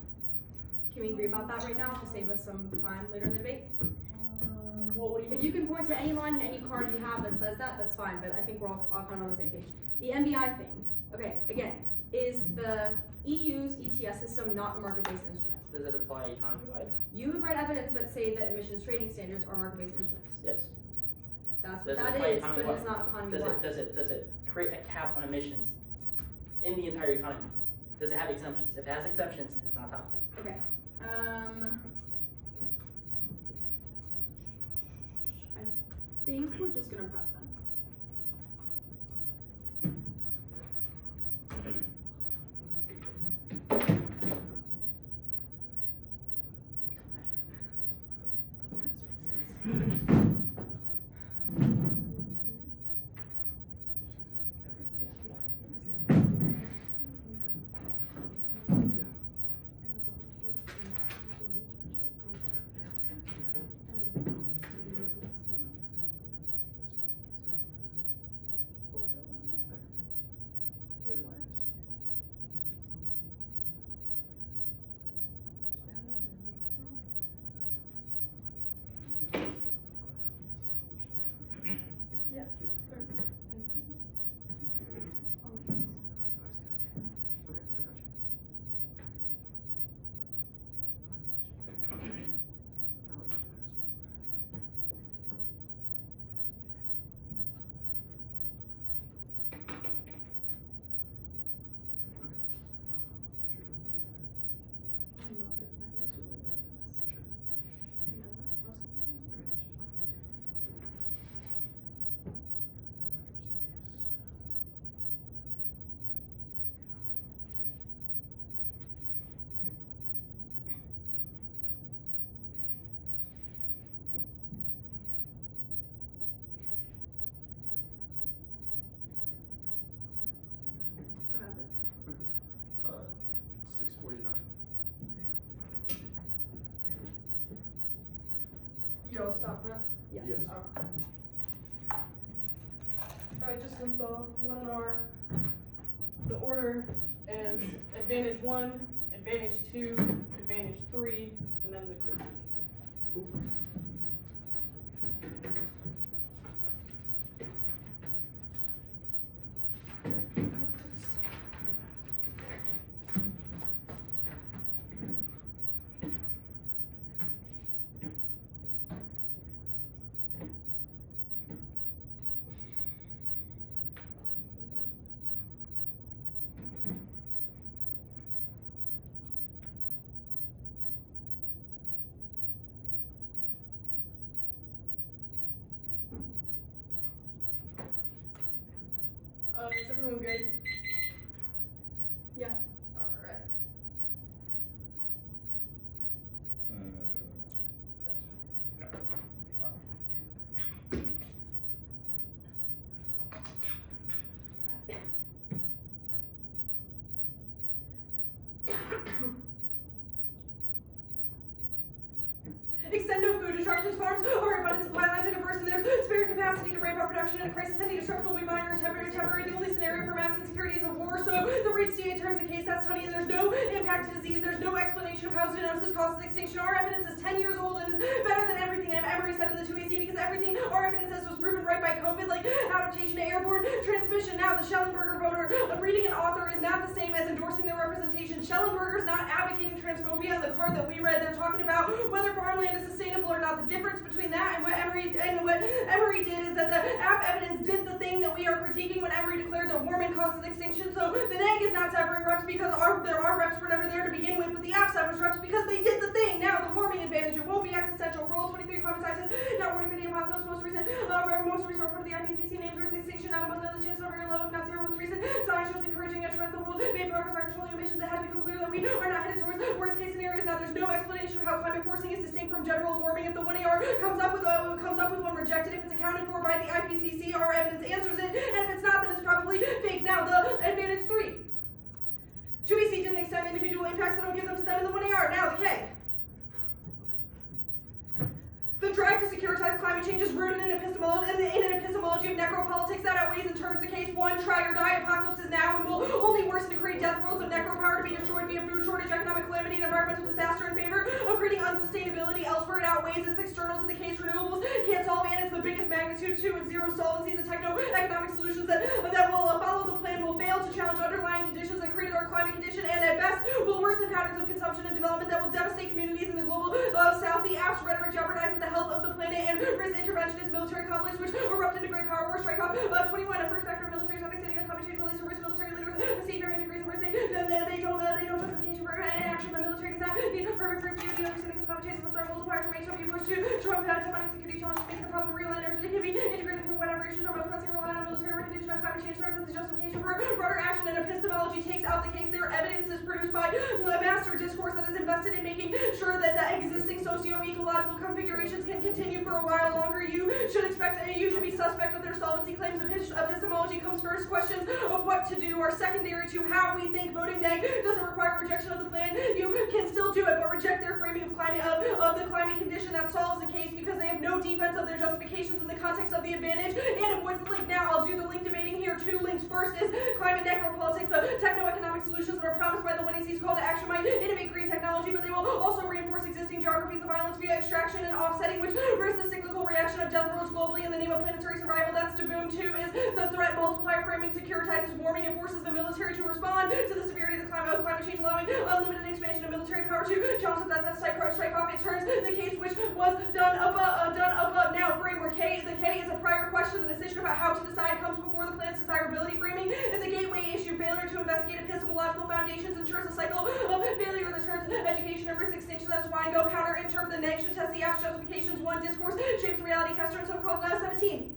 Can we agree about that right now to save us some time later in the debate?
Well, what do you
If you can point to any line in any card you have that says that, that's fine, but I think we're all kind of on the same page. The MBI thing, okay, again, is the EU's ETS system not a market-based instrument?
Does it apply economy-wide?
You have read evidence that say that emissions trading standards are market-based instruments.
Yes.
That's
Does
what
it
that
apply
is, but
economy-wide?
it's not economy-wide.
Does it create a cap on emissions in the entire economy? Does it have exemptions? If it has exemptions, it's not topical.
Okay, I think we're just gonna prep them.
Yo, stop, Brett.
Yes.
Yes.
Alright, just with the one in our, the order is advantage 1, advantage 2, advantage 3, and then the critique. Is everyone good?
Yeah.
Alright.
Yeah.
Extend no food disruptions. Farms are abundant supply lines are diverse, and there's spare capacity to ramp up production in a crisis. Any disruption will be minor and temporary. The only scenario for mass insecurity is a war. So the rate CA turns the case. That's honey. There's no impact to disease. There's no explanation of how zoonosis causes extinction. Our evidence is 10 years old and is better than everything Emory said in the 2AC because everything our evidence says was proven right by COVID, like adaptation to airborne transmission. Now the Schellenberger voter reading an author is not the same as endorsing their representation. Schellenberger's not advocating transphobia in the card that we read. They're talking about whether farmland is sustainable or not. The difference between that and what Emory did is that the app evidence did the thing that we are critiquing when Emory declared that warming causes extinction. So the neg is not severing reps because there are reps were never there to begin with, but the app severs reps because they did the thing. Now the warming advantage, it won't be existential. Roll 23 climate scientists not warning for the apocalypse. Most recent report of the IPCC names risk extinction not above the chances are very low, if not zero. Most recent science shows encouraging assurance the world made progress on controlling emissions. It has become clear that we are not headed towards worst case scenarios. Now there's no explanation of how climate forcing is distinct from general warming. If the 1AR comes up with one rejected, if it's accounted for by the IPCC, our evidence answers it, and if it's not, then it's probably fake. Now the advantage 3. 2EC didn't extend individual impacts, so don't give them to them in the 1AR. Now the K. The drive to securitize climate change is rooted in an epistemology of necropolitics that outweighs and turns the case. 1, try or die. Apocalypse is now and will only worsen to create death worlds of necropower to be destroyed via food shortage, economic calamity, and environmental disaster in favor of creating unsustainability elsewhere. It outweighs its externals to the case. Renewables can't solve, and it's the biggest magnitude 2 and 0 solvency. The techno-economic solutions that will follow the plan will fail to challenge underlying conditions that created our climate condition, and at best will worsen patterns of consumption and development that will devastate communities in the global south. The app's rhetoric jeopardizes the health of the planet and risks interventionist military conflicts which erupt into great power war. Strike off 21. A first factor of military understanding of climate change release to risk military leaders the savior and degrees of which they don't justification for inaction. The military does not need perfect proof of the understanding of climate change is a threat multiplier for shall be pushed to Trump defining security challenges make the problem real and urgent. It can be integrated into whatever issues are most pressing, relying on military recognition of climate change serves as the justification for broader action, and epistemology takes out the case. Their evidence is produced by a master discourse that is invested in making sure that the existing socio-ecological configurations can continue for a while longer. You should be suspect of their solvency claims. Epistemology comes first. Questions of what to do are secondary to how we think. Voting neg doesn't require rejection of the plan. You can still do it, but reject their framing of the climate condition that solves the case because they have no defense of their justifications in the context of the advantage and avoids the link. Now I'll do the link debating here. 2 links. First is climate necropolitics. The techno-economic solutions that are promised by the 1AC's call to action might innovate green technology, but they will also reinforce existing geographies of violence via extraction and offsetting, which risks the cyclical reaction of death worlds globally in the name of planetary survival. That's to boom. 2 is the threat multiplier framing securitizes warming and forces the military to respond to the severity of the climate change, allowing unlimited expansion of military power to challenge that strike off. It turns the case which was done above. Now framework K. The K is a prior question. The decision about how to decide comes before the plan's desirability. Framing is a gateway issue. Failure to investigate epistemological foundations ensures a cycle of failure that turns education and risk extinction. That's why I go counter-interpret the neg should test the app's justifications. 1 discourse shapes reality. Kester and so-called 17.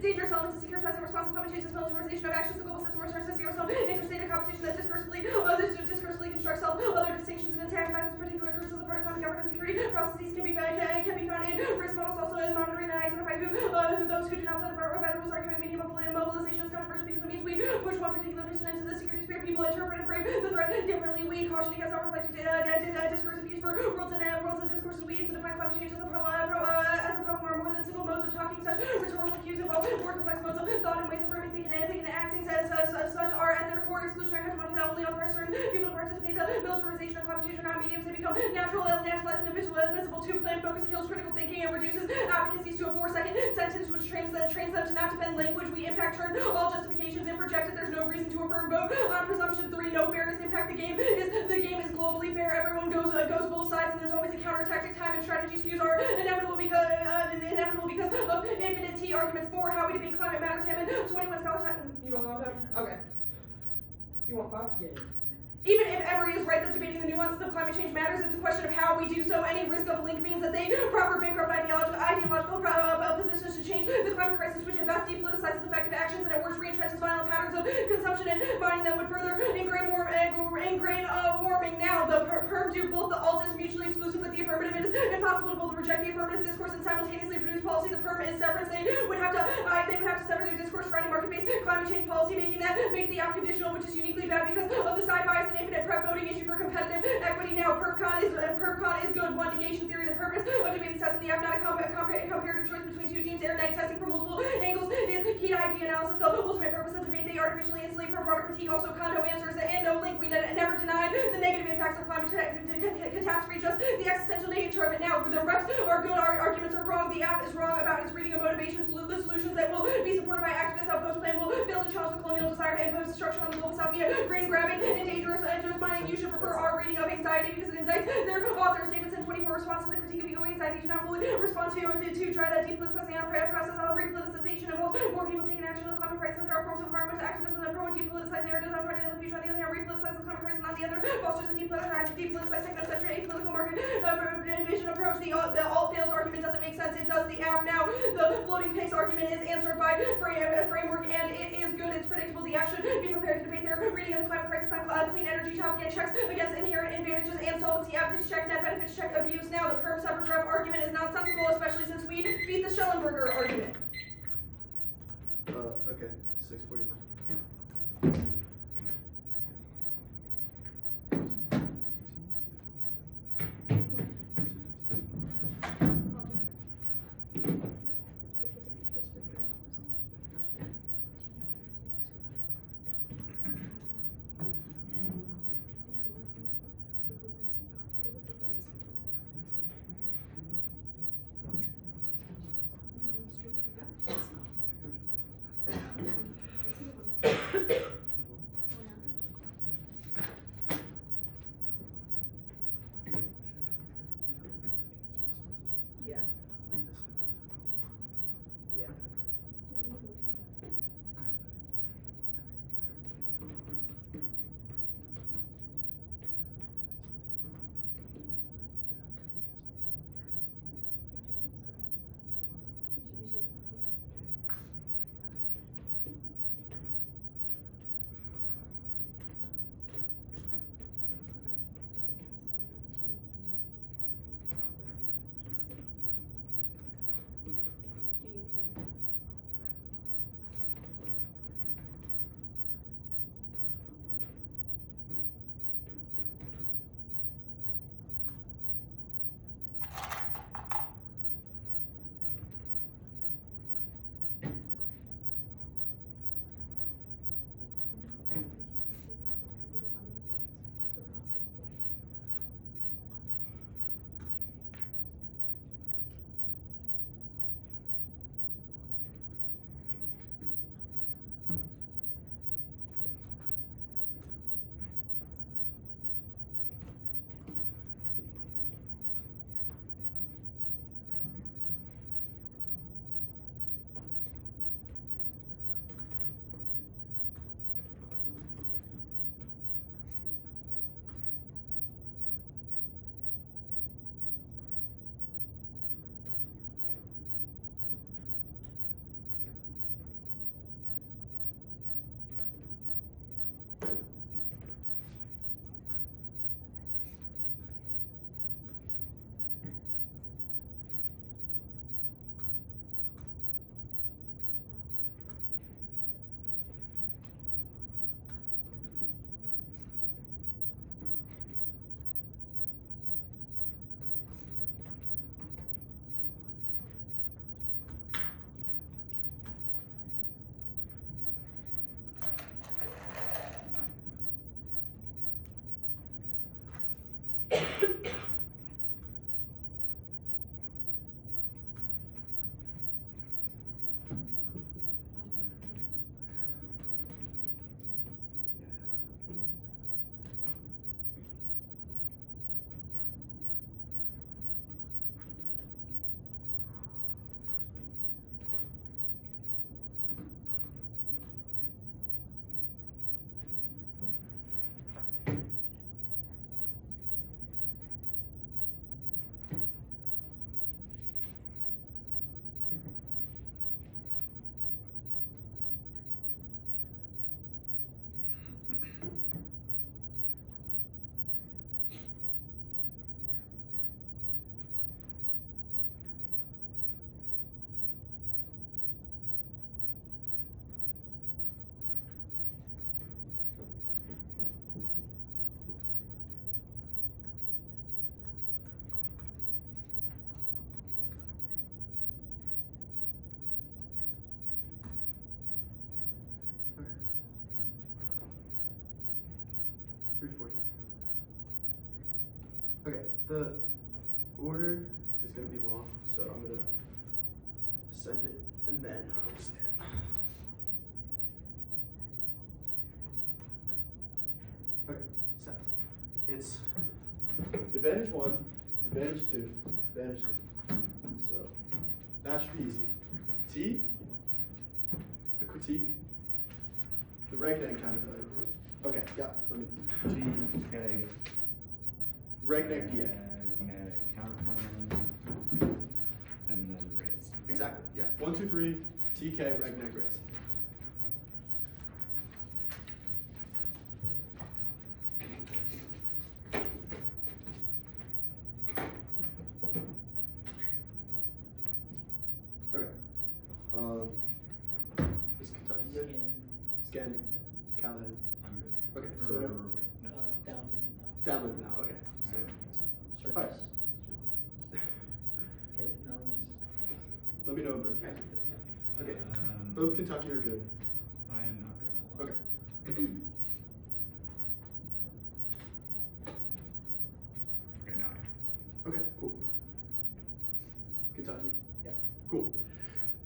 Dangerous elements of securitizing responsible climate change is militarization of actions. The global system returns to zero-sum interstate competition that discursively constructs other distinctions and antagonizes particular groups as a part of climate governance. Security processes can be found in risk models, also in monitoring and identify who those who do not play the part of the argument. Media mobilization is controversial because it means we push one particular mission into the security sphere. People interpret and frame the threat differently. We caution against our reflective discursive use for worlds and discourses we use to define climate change as a such rhetorical cues involve more complex modes of thought and ways of affirming, thinking, and acting as such are at their core exclusionary hegemony that only authorize certain people to participate. The militarization of climate change are not mediums. They become naturalized, individual, invisible, two-plan focus, kills critical thinking, and reduces advocacies to a 4-second sentence, which trains them to not depend language. We impact turn all justifications and projected. There's no reason to affirm vote on presumption 3. No fairness impact. The game is globally fair. Everyone goes both sides, and there's always a counter tactic. Time and strategy skews are inevitable because of infinite T arguments. 4. How we debate climate matters. Hammond 21 scholars. You don't want that? Okay. You want 5?
Yeah.
Even if Emory is right that debating the nuances of climate change matters, it's a question of how we do so. Any risk of a link means that they proper bankrupt ideological positions to change the climate crisis, which at best depoliticizes effective actions and at worst re-entrenches violent patterns of consumption and mining that would further ingrain warming. Now, the perm do both. The alt is mutually exclusive with the affirmative. It is impossible to both reject the affirmative discourse and simultaneously produce policy. The perm is severance. They would have to sever their discourse surrounding market-based climate change policy, making that makes the app conditional, which is uniquely bad because of the side bias and infinite prep voting issue for competitive equity. Now, PerfCon is good. 1. Negation theory. The purpose of debate test in the app, not a comparative choice between two teams. Air night testing for multiple angles is key to ID analysis. The ultimate purpose of debate. They artificially insulate from broader critique. Also, Kondo answers and no link. We never denied the negative impacts of climate catastrophe, just the existential nature of it. Now, the reps are good. Our arguments are wrong. The app is wrong about its reading of motivations. The solutions that will be supported by activists outpost plan will fail to challenge the colonial desire to impose destruction on the global south via grain grabbing and dangerous just mining. You should prefer our reading of anxiety because it indicts their author. Statements in 24 responses to the critique of ego anxiety do not fully respond to try to depoliticizing our process of repoliticization involves more people taking action on the climate crisis. There are forms of environmental activism that promote depoliticized narratives on part of the future. On the other hand, repoliticize the climate crisis. On the other, fosters a depoliticized technocentric apolitical market vision approach. The alt fails argument doesn't make sense. It does the app. Now, the floating pigs argument is answered by framework, and it is good. It's predictable. The app should be prepared to debate their reading of the climate crisis on clean energy topic and checks against inherent advantages and solvency. Advocates check net benefits check abuse. Now, the perm severs rep argument is nonsensical, especially since we beat the Schellenberger argument.
Okay, 6:49. gonna be long, so I'm gonna send it and then I'll say it. Okay, set. It's advantage 1, advantage 2, advantage 3. So that should be easy. T, the critique, the regneg countervalue. Okay, yeah, let me.
TK.
Regneg DA.
Counterclaim. And then rates.
Exactly, yeah. 1, 2, 3, TK, regneg rates. Okay. Is Kentucky good? Scanning. Callahan.
I'm good.
Okay, so
Or
whatever.
wait, no.
Download now.
Download now, okay. So,
Surface.
Alright.
Okay, now let me just.
let me know both. Okay,
Um,
both Kentucky are good.
I am not good. Hold on.
Okay.
Okay, now I am.
Okay, cool. Kentucky?
Yeah.
Cool.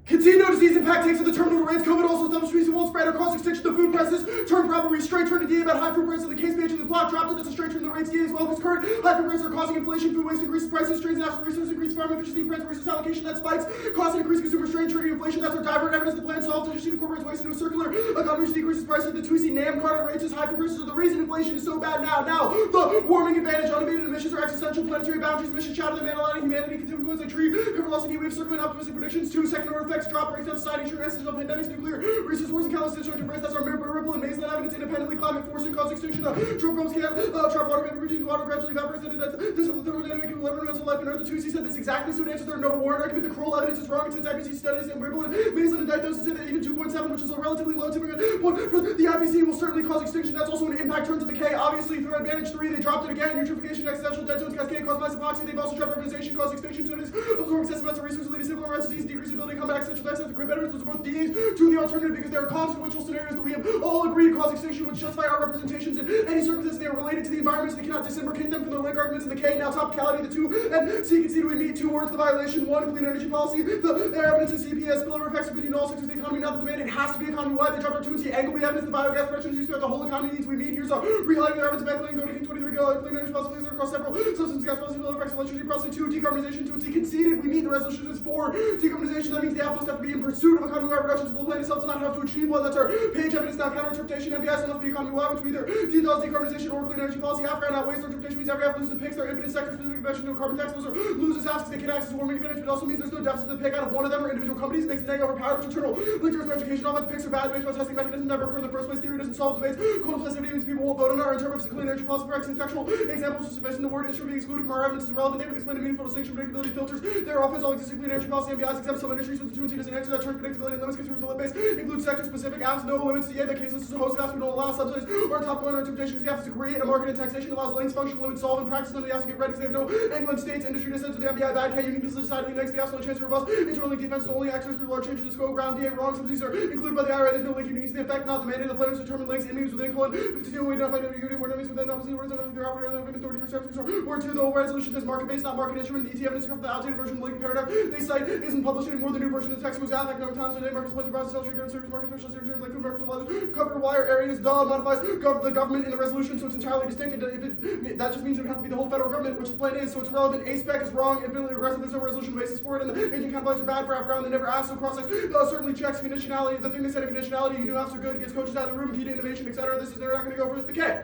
Continue no disease impact takes to the terminal rates. COVID also thumbs trees won't spread across extinction of food prices. Turn probably straight turn to DA about high food prices. The case mentioned the block dropped it. That's a straight turn to the rates DA as well. Because current high food prices are causing inflation, food waste increases prices, strains national resources, increase farm efficiency, friends versus allocation that spikes, cost and increase consumer strain, triggering inflation. That's our divert evidence. The plan solves. Efficiency incorporates waste into a circular economy, which decreases prices. The 2C NAM card rates as high food prices are the reason inflation is so bad now. Now, the warming advantage, unabated emissions are existential planetary boundaries. Emissions shatter the man aligning humanity, continues a tree, velocity, wave, circling optimistic predictions. 2 second order effects, drop breaks down society. Existential pandemics, nuclear resource wars, and countless destructive threats. That's our ripple and baseline evidence independently. Climate forcing cause extinction. Trope bombs can trap water vapor, reduce water gradually evaporates. This is the thermodynamic equilibrium of life on Earth. The 2C said this exactly, so it answers there no warrant argument. The cruel evidence is wrong. It's IPC studies and ripple and baseline and diagnosis say that even 2.7, which is a relatively low tipping point for the IPC, will certainly cause extinction. That's also an impact turn to the K. Obviously, through advantage 3, they dropped it again. Eutrophication, existential dead zones, cascade, cause mass epoxy. They've also trapped urbanization, cause extinction. So it is absorb excessive amounts of resources, leading to civil unrest, disease, decrease ability to combat existential deaths. The quick benefits was both DAs to the alternative because there are consequential scenarios that we have all agreed cause extinction, which justify our representations in any circumstance. They are related to the environment, so they cannot disembarkate them from their link arguments in the K. Now, topicality, the 2 and C concede we meet 2 words. The violation 1, clean energy policy. The evidence in CPS spillover effects between all sectors of the economy. Now that the mandate has to be economy-wide, they dropped our 2 and C angle. We evidence the biogas production is used throughout the whole economy needs we meet here. So rehighlighting the evidence of ethylene, go to King 23, go clean energy policy across several substance gas policy spillover effects, electricity policy 2, decarbonization 2 and C conceded we meet. The resolution is 4, decarbonization. That means the outpost have to be in pursuit of economy-wide reductions. The plan itself does not have to achieve one. That's our page evidence now. Counter-interpretation, MBS must be economy-wide, which will either details decarbonization or clean energy policy. Half round outweighs their interpretation means every half loses the picks. Their impetus sector-specific convention to carbon tax loses half because they can access warming advantage, but also means there's no deficit to pick out of one of them or individual companies. Makes the negative overpowered, which internal linked to education. All that picks are bad debates about testing mechanisms never occur in the first place. Theory doesn't solve debates. Cold plasticity means people won't vote on our interpretation of clean energy policy. Practice factual examples are sufficient. The word instrument being excluded from our evidence is relevant. They haven't explained a meaningful distinction, predictability filters. There are offense all existing clean energy policy. MBIs exempt some industries, but the 2 and C doesn't answer that term. Predictability limits consider the limit base include sector-specific apps, no limits to the case list is a host of apps we don't allow subsidies or top one interpretation because the apps to create a market and taxation allows links, function, limit, solve, and practice. None of the apps to get ready because they have no England states industry distance to the MBI bad K unique business decidedly next. The apps only chance to robust internal link defense to only access through large changes to scope ground DA wrong subsidies are included by the IRA. There's no link unique to the effect, not the mandate of the planners determine links. It means within colon 52 we identify ambiguity where enemies within opposite words and their operator and authority for services. Word 2 though resolution says market based, not market instrument. The ET evidence from the outdated version of the linking paragraph they cite isn't published anymore. The new version of the text was out like number of times today. Markets place browser sales trigger and service market specialist terms like food markets with others. Cover wire areas, modifies the government in the resolution, so it's entirely distinct. That just means it would have to be the whole federal government, which the plan is, so it's relevant. A spec is wrong, infinitely regressive. There's no resolution basis for it, and the agent counterplans are bad for half ground. They never ask, so cross-checks certainly checks conditionality. The thing they said in conditionality, you do halves are good, gets coaches out of the room, key to innovation, etc. They're not going to go for the K.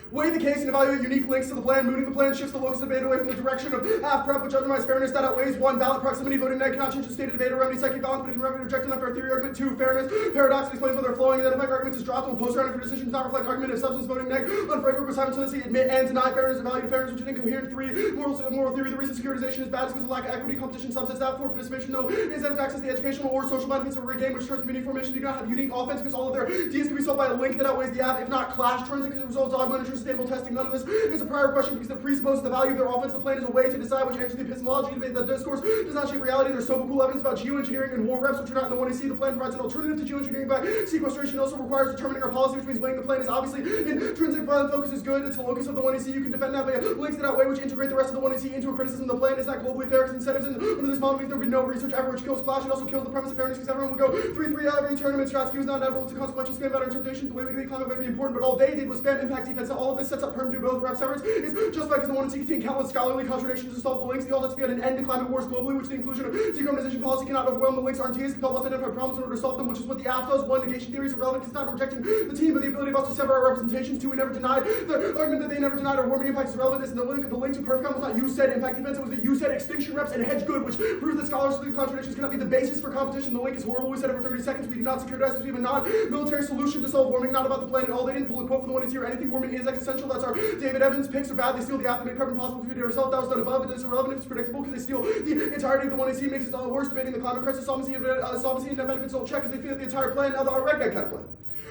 Weigh the case and evaluate unique links to the plan. Mooting the plan shifts the locus of debate away from the direction of half prep, which undermines fairness. That outweighs 1, ballot proximity. Voting neg cannot change the state of debate or remedy psychic balance, but it can remedy reject an unfair theory argument. 2, fairness. Paradox explains whether flowing identifying arguments is dropped when post-round for decisions not reflect argument of substance. Voting neg on framework was simultaneously admit and deny fairness and value to fairness, which is incoherent. 3, moral theory. The reason securitization is bad is because of lack of equity, competition, subsets. That 4, participation. No incentive to access the educational or social benefits of a game, which turns community formation. Do not have unique offense because all of their Ds can be solved by a link that outweighs the app. If not, clash turns it because it results dogma and sustainable testing. None of this is a prior question because it presupposes the value of their offense. The plan is a way to decide which enters the epistemology debate. The discourse does not shape reality. There's so cool evidence about geoengineering and war reps, which are not in the 1AC. The plan provides an alternative to geoengineering by sequestration. It also requires determining our policy, which means weighing the plan is obviously intrinsic. Violent focus is good. It's the locus of the 1AC. You can defend that by links that outweigh, which integrate the rest of the 1AC into a criticism. The plan is not globally fair because incentives under this model means there would be no research ever, which kills clash. It also kills the premise of fairness because everyone would go 3-3 every tournament. Stratsky was not inevitable. It's a consequential spam about interpretation. The way we debate climate might be important, but all they did was spam impact defense. All of this sets up perm to both rep severance is justified because the 1AC contained countless scholarly contradictions to solve the links. The all has to be at an end to climate wars globally, which the inclusion of decarbonization policy cannot overwhelm. The links aren't TAs. Can help us identify problems in order to solve them, which is what the AF does. One, negation theory is irrelevant because it's not rejecting the team, but the ability of us to sever our representations. Two, we never denied the argument that they never denied our warming impact is relevant. This is the link to PerfCom was not you said impact defense, it was that you said extinction reps and hedge good, which proves that scholarly contradictions cannot be the basis for competition. The link is horrible. We said it for 30 seconds. We do not securitize because we have a non-military solution to solve warming, not about the planet at all. They didn't pull a quote from the 1AC or anything. Warming is existential. That's our David Evans. Picks are bad. They steal the after make carbon possible to do it yourself. That was done above. It is irrelevant if it's predictable because they steal the entirety of the 1AC. Makes it all worse. Debating the climate crisis. Solvency and net benefits don't check because they feel that the entire plan, now the Regnet kind of plan.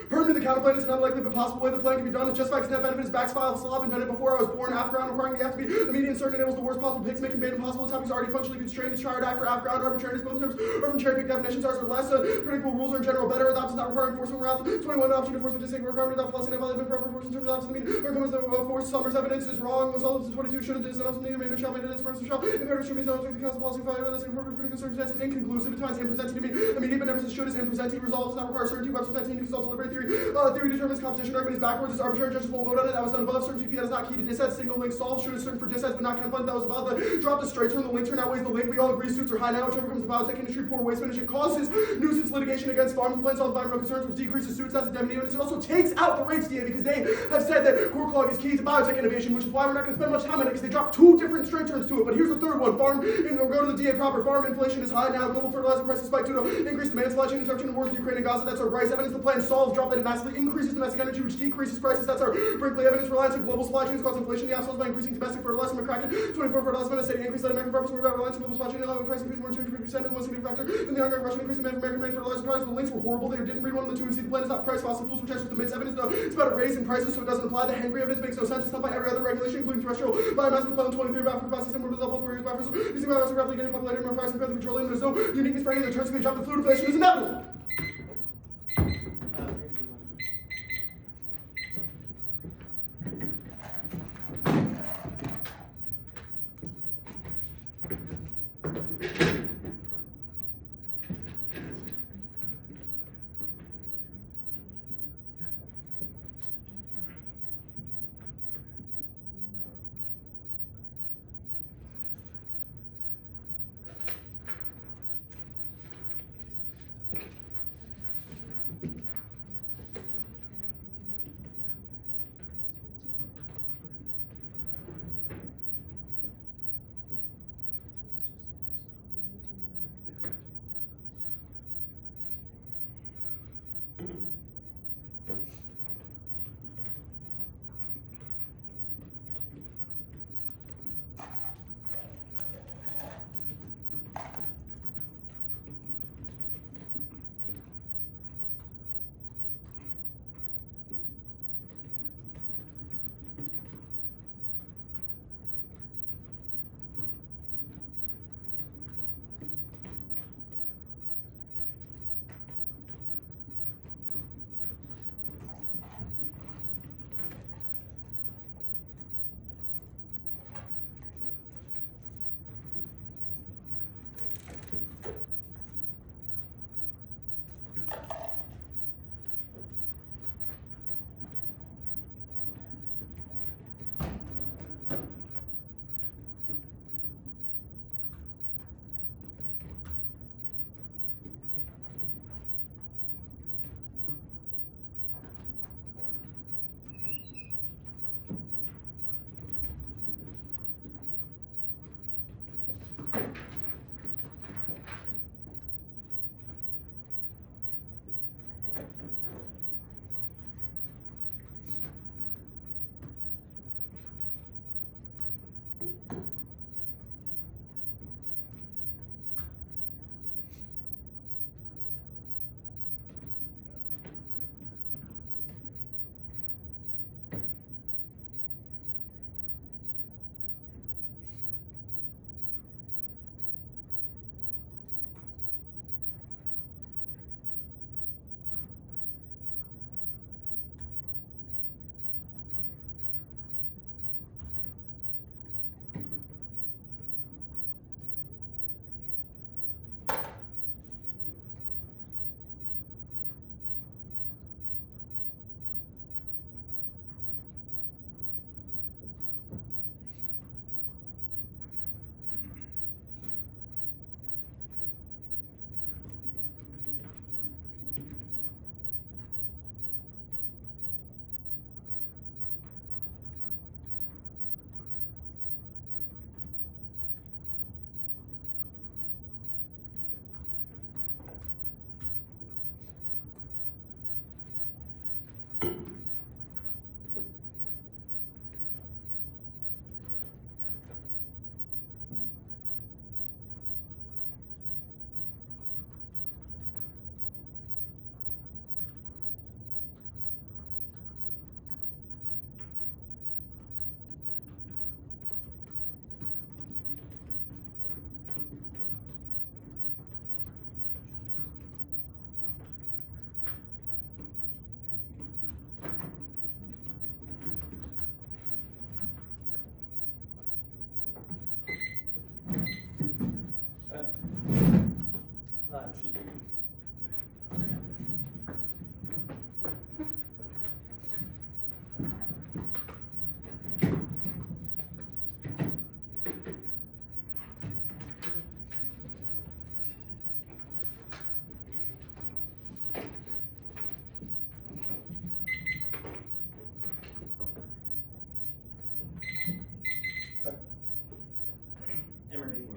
Permanent the counterplan is an unlikely but possible way the plan can be done. It's justified because net benefit is backspile slop invented before I was born. Afground requiring the F to be immediate and certain enables the worst possible picks, making beta impossible. Topics already functionally constrained. It's try or die for Afground. Arbitrariness both terms are from cherry pick definitions. Ours are less. Predictable rules are in general better. Adopts does not require enforcement. Around 21 option enforcement to take requirement without plus and invalid preference force in terms of adopts. I mean, where comes the force? Summers evidence is wrong. Results in 22 should have done something. Made shall made it as first shall. Imperative should be no the council policy file. That's inappropriate critical circumstances. Inconclusive. It finds presenting to me immediate but never says should is presenting. Results does not require certainty. Webster 19 consult deliberate theory. Theory determines competition. Argument is backwards. It's arbitrary. Judges won't vote on it. That was done above. Certainty that is not key to dishead. Signal link solved. Should is certain for disheads, but not conflict. That was above. The drop the straight turn. The link turn outweighs the link. We all agree suits are high now, which overcomes the biotech industry. Poor waste management causes nuisance litigation against farms. The plan solves environmental concerns, which decreases suits. That's a indemnity evidence. It also takes out the rates DA because they have said that core clog is key to biotech innovation, which is why we're not going to spend much time on it because they dropped two different straight turns to it. But here's the third one. Farm, and we'll go to the DA proper. Farm inflation is high now. Global fertilizer prices spike due to increased demand. Supply chain disruption and wars in Ukraine and Gaza. That's our rice evidence. The plan solves drop that it massively increases domestic energy, which decreases prices. That's our Brinkley evidence. Reliance on global supply chains causes inflation. The solves by increasing domestic fertilizer. McCracken 24 fertilizer. Steady increase that American farmers were about reliance on global supply chain. 11 price increase more than 250% is one significant factor. Then the ongoing Russian increase in American made fertilizer prices. The links were horrible. They didn't read one of the two and see the plan is not price fossil fuels, which has with the MITS evidence. Though it's about a raise in prices, so it doesn't apply. The Henry evidence makes no sense. It's not by every other regulation, including terrestrial biomass. McClellan 23 about for capacity similar to the level 4 years by using biomass rapidly getting populated more fast compared to petroleum. There's no uniqueness for any of the terms. They drop the fluid inflation is inevitable.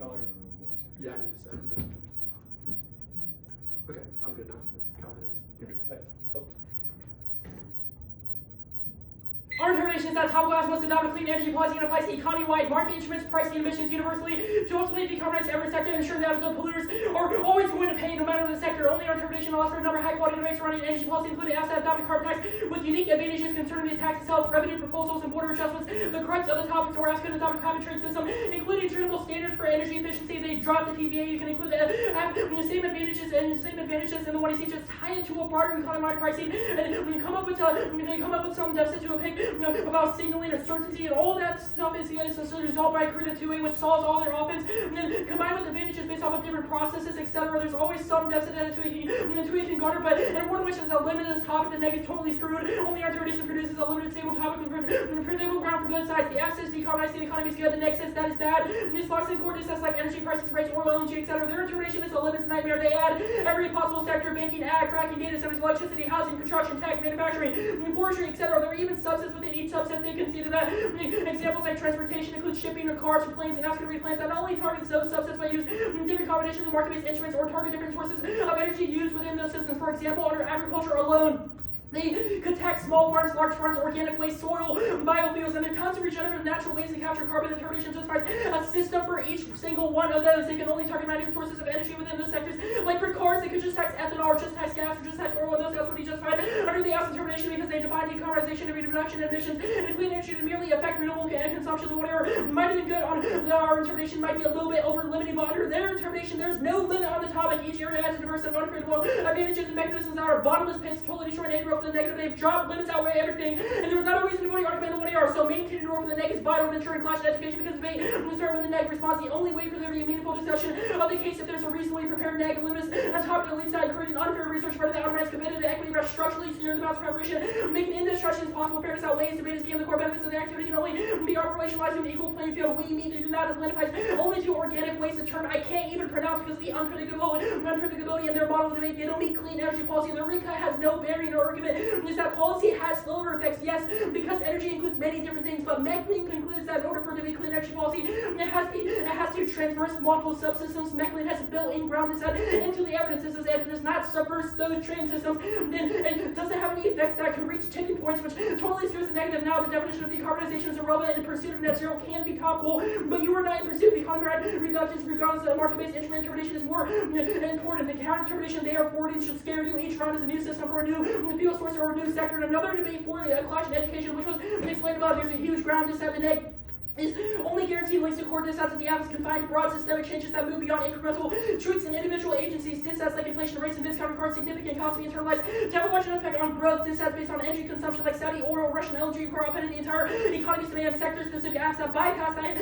$1.
One second.
Yeah, I need to set it. Okay, I'm good now. Calvin is.
Our determination is that top class must adopt a clean energy policy and applies to economy-wide market instruments pricing emissions universally to ultimately decarbonize every sector, ensuring that the polluters are always going to pay no matter the sector. Only our determination allows for a number of high-quality debates surrounding energy policy, including asset adopted carbon tax with unique advantages concerning the tax itself, revenue proposals, and border adjustments. The crux of the topics were asked to adopt a carbon trade system, including tunable standards for energy efficiency. They drop the TVA. You can include the same advantages and the one you see, just tie it to a broader economy-wide pricing, and when you come up with some deficit to a pick about signaling or certainty, and all that stuff is resolved by CRITA 2A, which solves all their offense, and then combined with advantages based off of different processes, etc. There's always some deficit that a 2A can garner, but an award which is a limited topic, the neg is totally screwed. Only our tradition produces a limited stable topic and predictable ground for both sides. The axis decarbonizing the economy is good, the neg says that is bad. These locks in core assess like energy prices, rates, oil, LNG, etc. Their interpretation is a limits nightmare. They add every possible sector: banking, ag, fracking, data centers, electricity, housing, construction, tech, manufacturing, forestry, etc. There are even subsets within each subset. They consider that examples like transportation include shipping or cars or planes, and ask to read plans that not only targets those subsets but use different combinations of market-based instruments or target different sources of energy used within those systems. For example, under agriculture alone, they could tax small farms, large farms, organic waste, soil, biofuels, and there are tons of regenerative natural ways to capture carbon. The determination justifies a system for each single one of those. They can only target minute sources of energy within those sectors. Like for cars, they could just tax ethanol, or just tax gas, or just tax oil, and those that's what he justified under the House determination because they define decarbonization and reduction of emissions and clean energy to merely affect renewable consumption and whatever might have been good on our determination might be a little bit over limited, but under their determination, there's no limit on the topic. Each area has a diverse set of unpredictable advantages and mechanisms that are bottomless pits, totally destroy any growth for the negative. They've dropped limits outweigh everything, and there was not a reason to argument on what they are. So maintaining the role for the neg is vital in ensuring clash education because debate will start with the neg response. The only way for there to be a meaningful discussion of the case if there's a reasonably prepared neg luminous on top of the lead side, creating unfair research part of the outermost competitive equity by structurally steering the balance of preparation, making indestruction possible. Fairness outweighs debate is game. The core benefits of the activity can only be operationalized in an equal playing field. We meet they do not identify only two organic waste, a term I can't even pronounce because of the unpredictability in their model of debate. They don't meet clean energy policy. The RECA has no bearing or argument. Is that policy has spillover effects? Yes, because energy includes many different things, but Mecklin concludes that in order for it to be clean energy policy, it has to traverse multiple subsystems. Mecklin has built-in ground this into the evidence. This is if it does not subverse those train systems, then it doesn't have any effects that can reach tipping points, which totally screws the negative. Now, the definition of decarbonization is irrelevant in pursuit of net zero can be topical, but you are not in pursuit of economy reductions regardless of market-based instrument interpretation is more important. The counter interpretation they are forwarding should scare you. Each round is a new system for a new fuel source or a new sector. And another debate for a clash in education, which was explained above. There's a huge ground this the neg is only guaranteed links to core dissets of the app is confined to broad systemic changes that move beyond incremental tweaks in individual agencies. Dissets like inflation rates and discount record significant costs to be internalized to have a marginal effect on growth. Dissets based on energy consumption like Saudi oil, Russian LNG require output in the entire economy's demand. Sector-specific acts that bypass that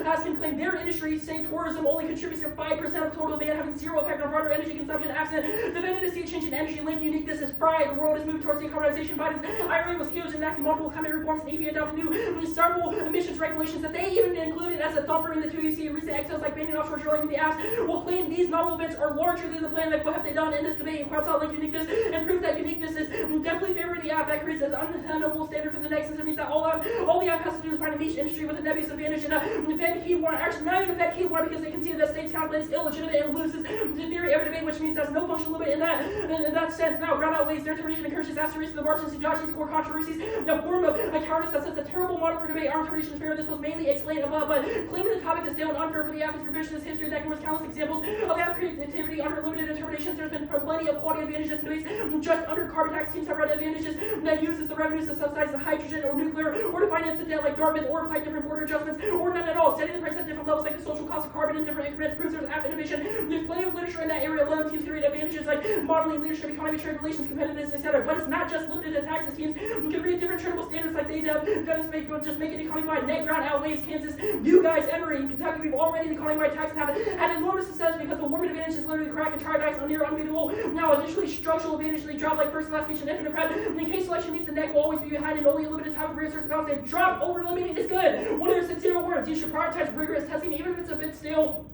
as can claim their industry, say tourism only contributes to 5% of total demand, having zero effect on broader energy consumption. Absent the benefit to see a change in energy link uniqueness is pride. The world is moving towards decarbonization. Biden's IRA was huge, enacting multiple climate reforms, and EPA adopted new several emissions regulations that they even included as a thumper in the 2EC. Recent excels like banning offshore drilling in the ass will claim these novel events are larger than the plan. Like what have they done in this debate? And crowds out like uniqueness and prove that uniqueness is definitely favoring the app. That creates an unattainable standard for the next system. Means that all the app has to do is find a niche industry with a nebulous advantage and the Fed key warrant. Actually, not even the Fed key warrant because they can see that states calculate is illegitimate and loses the theory of debate, which means there's no functional limit in that sense. Now, ground outweighs their determination encourages asterisks to the margins to judge these core controversies. The form of a cowardice that sets a terrible model for debate. Our interpretation is fair. This was mainly explained above, but claiming the topic is stale and unfair for the app is revisionist history that ignores countless examples of app creativity under limited interpretations. There's been plenty of quality advantages in debates. Just under carbon tax teams have read advantages that uses the revenues to subsidize the hydrogen or nuclear or to finance the debt like Dartmouth or apply different border adjustments or none at all. Setting the price at different levels like the social cost of carbon in different increments proves there's app innovation. There's plenty of literature in that area alone. Teams create advantages like modeling, leadership, economy, trade relations, competitiveness, etc. But it's not just limited to taxes. Teams can create different tradable standards like they have done to just make it economy-wide. Net ground outweighs Kansas. You guys, Emory, in Kentucky, we've already the economy-wide tax and have had enormous success because the warming advantage is literally crack and try dice on near unbeatable. Now, additionally, structural advantage they drop like first and last speech and infinite prep. In case selection means the net will always be behind and only a limited time of research balance. They drop over limiting is good. One of their 6 words. You should prioritize rigorous testing even if it's a bit stale.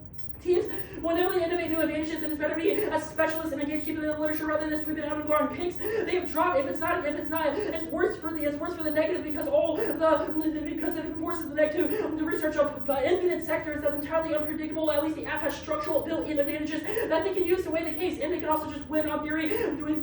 Teams will inevitably innovate new advantages, and it's better to be a specialist and engage deeply in the literature rather than sweeping out of the on picks. They have dropped. If it's not, it's worse for the negative because it forces the negative to research of infinite sectors that's entirely unpredictable. At least the app has structural built-in advantages that they can use to weigh the case, and they can also just win on theory.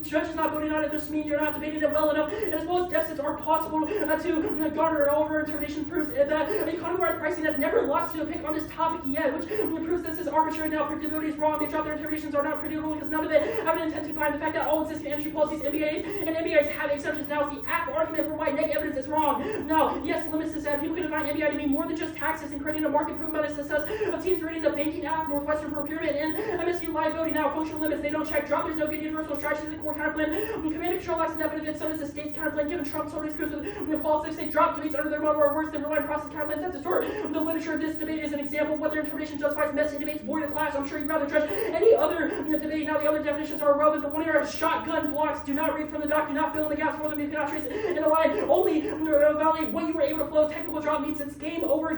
Judges not voting on it just mean you're not debating it well enough, and as well as deficits are possible to garner an over-interpretation proves that economy-wide pricing has never lost to a pick on this topic yet, which proves this is arbitrary now. Predictability is wrong. They drop their interpretations are not predictable because none of it have an intent to find the fact that all existing energy policies, MBAs, and MBAs have exceptions. Now it's the app argument for why neg evidence is wrong. Now, yes, limits is that people can define MBI to mean more than just taxes and creating a market proven by the success of teams reading the banking app, Northwestern procurement, and MSU liability. Now, functional limits, they don't check. Drop, there's no good universal strategy to the core counterplan. Command and control lacks enough benefits, so does the state's counterplan. Given Trump totally screws with politics, they drop debates under their motto are worse than relying process counterplans that distort the literature. This debate is an example of whether interpretation justifies messy debates void of class. I'm sure you'd rather judge any other debate. Now, the other definitions are irrelevant. The one-year shotgun blocks do not read from the doc, do not fill in the gaps for them, you cannot trace it in a line. Only evaluate what you were able to flow. Technical drop means it's game over.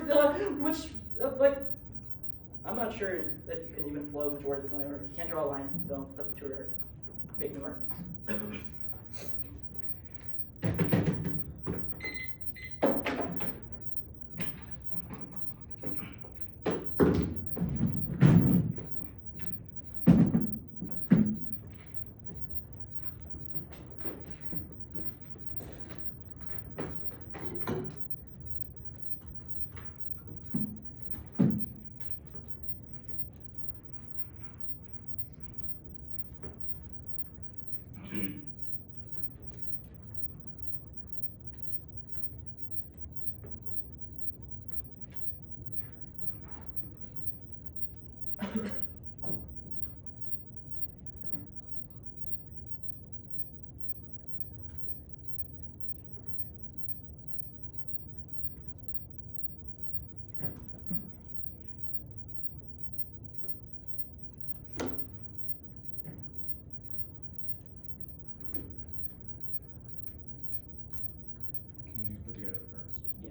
I'm not sure if you can even flow majority of the whenever. You can't draw a line. Don't let the tutor make new marks.
Can you put together the cards?
Yeah.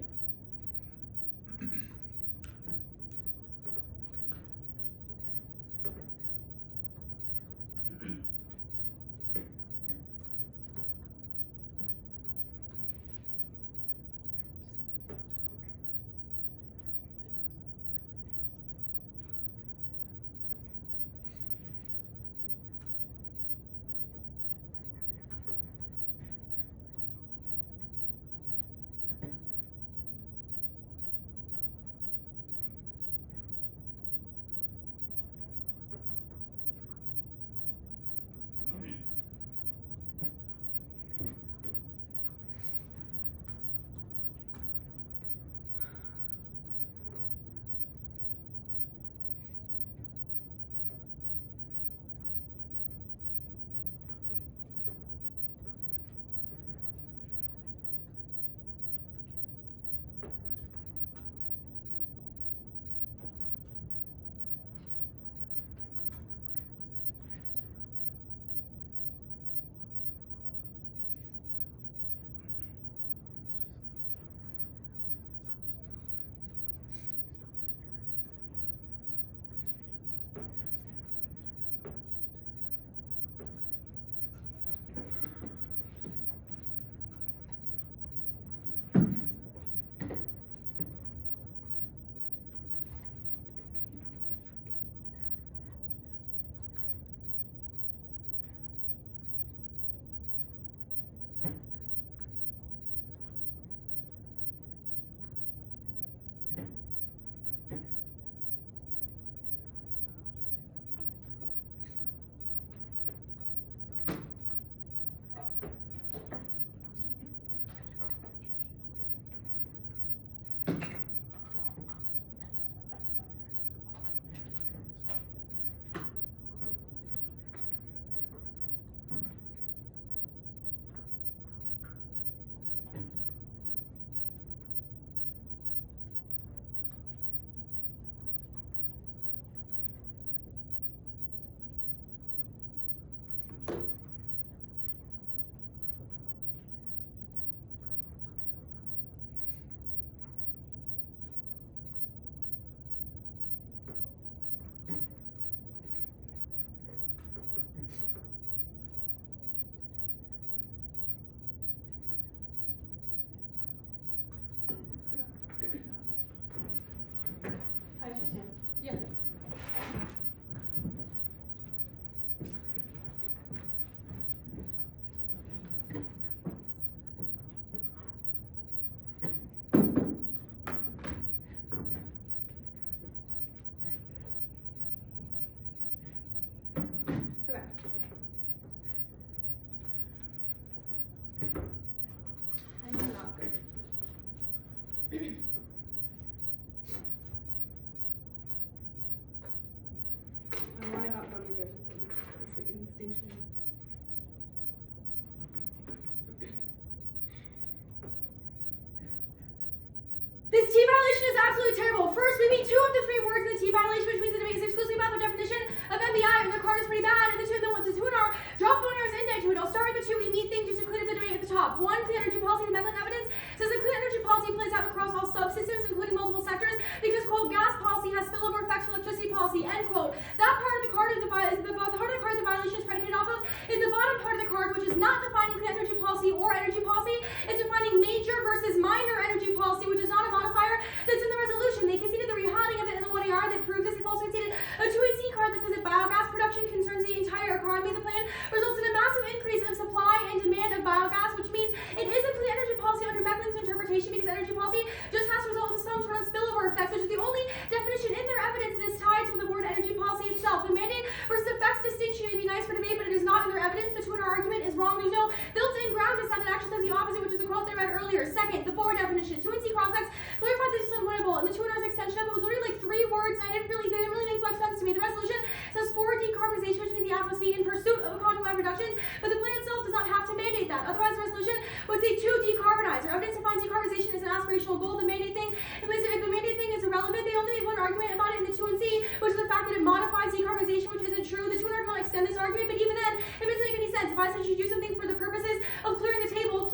we meet two of the three words in the T violation, which means the debate is exclusively about the definition of MBI, and the card is pretty bad, and the two and R drop one errors index to it. I'll start with the two we meet things just included in the debate at the top. One, clean energy policy and Mecklen evidence says the clean energy policy plays out across all subsystems, including multiple sectors, because, quote, gas policy has spillover effects for electricity policy, end quote. That part of the card the part of the card the violation is predicated off of is the bottom part of the card, which is not defining clean energy policy or energy policy. It's defining major versus minor energy policy, which is not a modifier that's in the resolution. They conceded the rehashing of it in the 1AR that proved this. They've also conceded a 2AC card that says that biogas production concerns the entire economy. The plan results in a massive increase of supply and demand of biogas, which means it is a clean energy policy under Mecklen's interpretation, because energy policy just has to result in some sort of spillover effects, which is the only definition in their evidence that is tied to the word energy policy itself. The mandate versus effects distinction may be nice for debate, but it is not in their evidence. The Twitter argument is wrong. There's no built-in ground dissent. It actually says the opposite, which is a quote they read earlier. Second, the forward definition. 2NC cross-X clarified this is unwinnable, and the Twitter's extension of it was literally like 3 words, and they didn't really make much sense to me. The resolution says forward decarbonization, which means the output speed in pursuit of economy-wide reductions, but the plan itself does not have to mandate that. Otherwise, the resolution would say to decarbonize. Our evidence defines decarbonization as an aspirational goal. The mandate thing, if the mandate thing is irrelevant, they only made one argument about it in the 2NC, which is the fact that it modifies decarbonization, which isn't true. The 2NR will extend this argument, but even then, it doesn't make any sense. If I said you do something for the purposes of clearing the table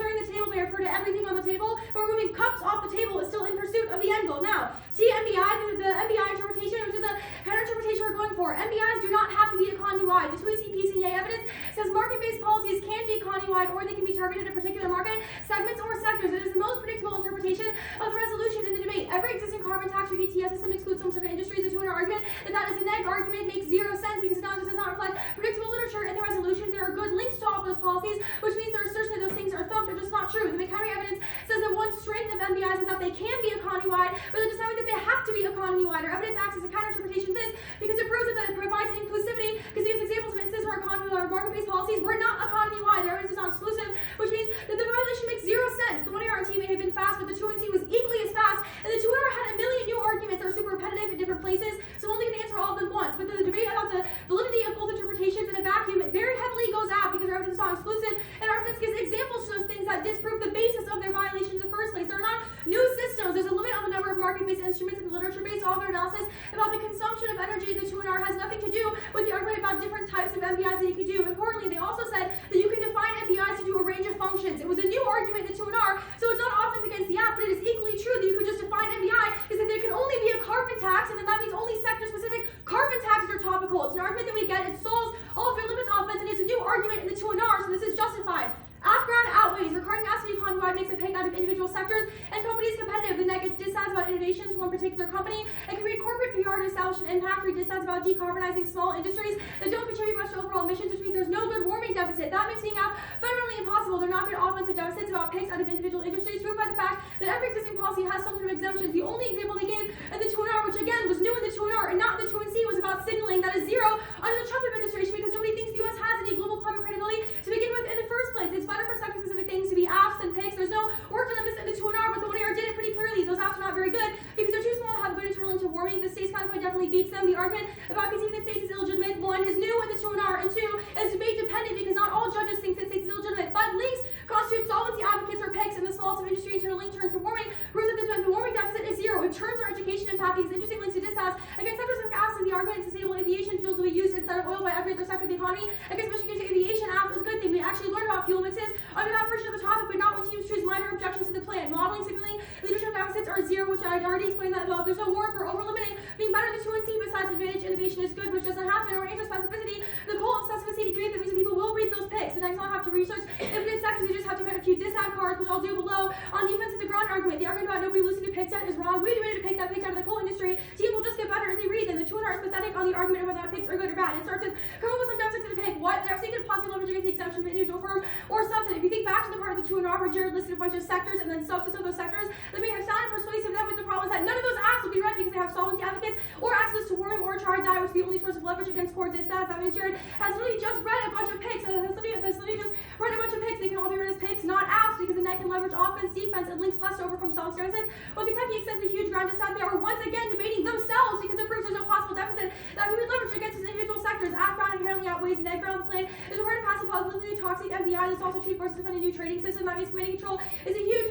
may refer to everything on the table, but removing cups off the table is still in pursuit of the end goal. Now, TMBI, the MBI interpretation, which is the counter interpretation we're going for. MBIs do not have to be economy-wide. The 2AC PCA evidence says market-based policies can be economy-wide, or they can be targeted at particular market segments or sectors. It is the most predictable interpretation of the resolution in the debate. Every existing carbon tax or ETS system excludes some sort of industries. The 200 argument that is a neg argument makes zero sense, because it does not reflect predictable literature in the resolution. There are good links to all those policies, which means their assertion that those things are thumped are just not true. The McHenry evidence says that one strength of MBIs is that they can be economy-wide, but that does not mean that they have to be economy-wide. Our evidence acts as a counter-interpretation of this, because it proves that it provides inclusivity, because it gives examples of instances where market-based policies were not economy-wide. Their evidence is not exclusive, which means that the violation makes zero sense. The 1AR and T may have been fast, but the 2NC was equally as fast, and the 2NR had a million new arguments that are super repetitive in different places, so I'm only going to answer all of them once. But the debate about the validity of both interpretations in a vacuum, it very heavily goes out, because our evidence is not exclusive, and our evidence gives examples to those things that disprove the basis of their violation in the first place. They're not new systems. There's a limit on the number of market-based instruments, and the literature-based author analysis about the consumption of energy in the 2NR has nothing to do with the argument about different types of MBIs that you could do. Importantly, they also said that you can define MBIs to do a range of functions. It was a new argument in the 2NR, so it's not offense against the app, but it is equally true that you could just define MBI is that there can only be a carbon tax, and then that means only sector-specific carbon taxes are topical. It's an argument that we get. It solves all of your limits offense, and it's a new argument in the 2NR, so this is justified. Off-ground outweighs. Recurring gas to be economy-wide makes a peg out of individual sectors and companies competitive. The neg gets dissents about innovations one particular company, and can read corporate PR to establish an impact, read dissents about decarbonizing small industries that don't contribute much to overall emissions, which means there's no good warming deficit. That makes being out fundamentally impossible. They're not good offensive deficits about pigs out of individual industries, proved by the fact that every existing policy has some sort of exemptions. The only example they gave in the 2NR, which again was new in the 2NR and not in the 2NC, was about signaling that is zero under the Trump administration, because nobody thinks the U.S. has any global climate credibility to begin with in the first place. It's better for sector-specific things to be apps than pigs. There's no work done on this in the 2NR, but the 1AR did it pretty clearly. Those apps are not very good because they're too small to have good internal into warming. The state's codified definitely beats them. The argument about conceding that states is illegitimate, 1, is new in the 2NR, and 2, is debate dependent, because not all judges think that states is illegitimate, but links constitute solvency advocates or pigs, and the smallest of industry internal link turns to warming proves that the warming deficit is zero. It turns our education impact, because interesting links to dishouse against sector-specific apps, and the argument sustainable aviation fuels will be used instead of oil by every other sector of the economy. Against Michigan's aviation app is a good thing. We actually learn about fuel mixes under that version of the topic, but not when teams choose minor objections to the plan. Modeling, signaling, leadership deficits are zero, which I already explained that above. There's no warrant for over-limiting being better than 2NC. Besides advantage, innovation is good, which doesn't happen, or anti-specificity. The goal of specificity debate, that means that people will read those picks. The next one have to research infinite sectors. They just have to get a few dissent cards, which I'll do below. On defense of the ground argument, the argument about nobody losing to pick set is wrong. We debated to pick that pick out of the coal industry. Teams will just get better as they read them. The 2NR is pathetic on the argument of whether picks are good or bad. It starts with come up with some deficits to the pick. What? They're saying possibly leverage against the exemption of an individual firm or subset. If you think back to the part of the 2NR where Jared listed a bunch of sectors and then subsets of those sectors, that may have sounded persuasive then, but the problem is that none of those apps will be read because they have solvency advocates or access to warming or try diet, which is the only source of leverage against core dissents. That means Jared has literally just read a bunch of picks, and this literally just read a bunch of picks. They can all be read as picks, not apps, because the net can leverage offense, defense, and links left over from solvency deficits. When Kentucky extends a huge ground dissent, they are once again debating themselves, because it proves there's no possible deficit that can be leveraged against its individual sectors. App ground inherently outweighs net ground. The plan is required to pass a literally toxic MBI that's also treated for a new trading system that means command control is a huge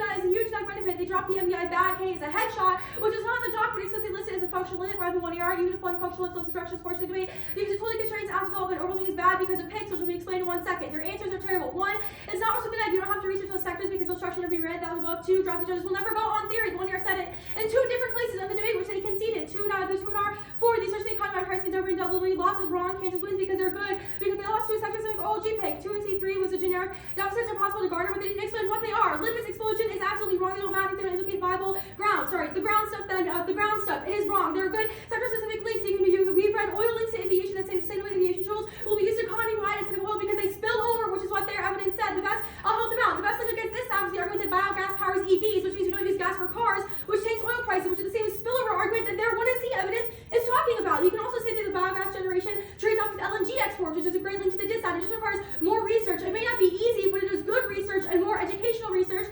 net benefit. They dropped the MBI bad K as a headshot, which is not in the doc, but explicitly listed as a functional limit for every 1 AR, even if one functional limit of instructions forced to debate. Because it totally constrains app development. Overloading is bad because of PICs, which will be explained in 1 second. Their answers are terrible. 1, it's not what's within it. You don't have to research those sectors because those structures will be read. That will go up. 2, drop the judges will never vote on theory. The 1 AR said it in 2 different places in the debate, which said he conceded. 2, now there's 2 AR. 4, these are state economy pricing Dartmouth delivery loss is wrong. Kansas wins because they're good because they lost 2 sectors like GPIC. 2 and C3 was a generic. Deficits are possible to garner, but they didn't explain what they are. Lipids explosion is absolutely wrong. They don't matter if they don't indicate viable ground. Sorry, the ground stuff then, the ground stuff, it is wrong. There are good sector-specific links. We've read oil links to aviation that say sustainable aviation fuels will be used economy-wide instead of oil because they spill over, which is what their evidence said. The best, I'll help them out. The best link against this is the argument that biogas powers EVs, which means we don't use gas for cars, which takes oil prices, which is the same spillover argument that their 1C evidence is talking about. You can also say that the biogas generation trades off with LNG exports, which is a great link to the dissent. It just requires more research. It may not be easy, but it is good research and more educational research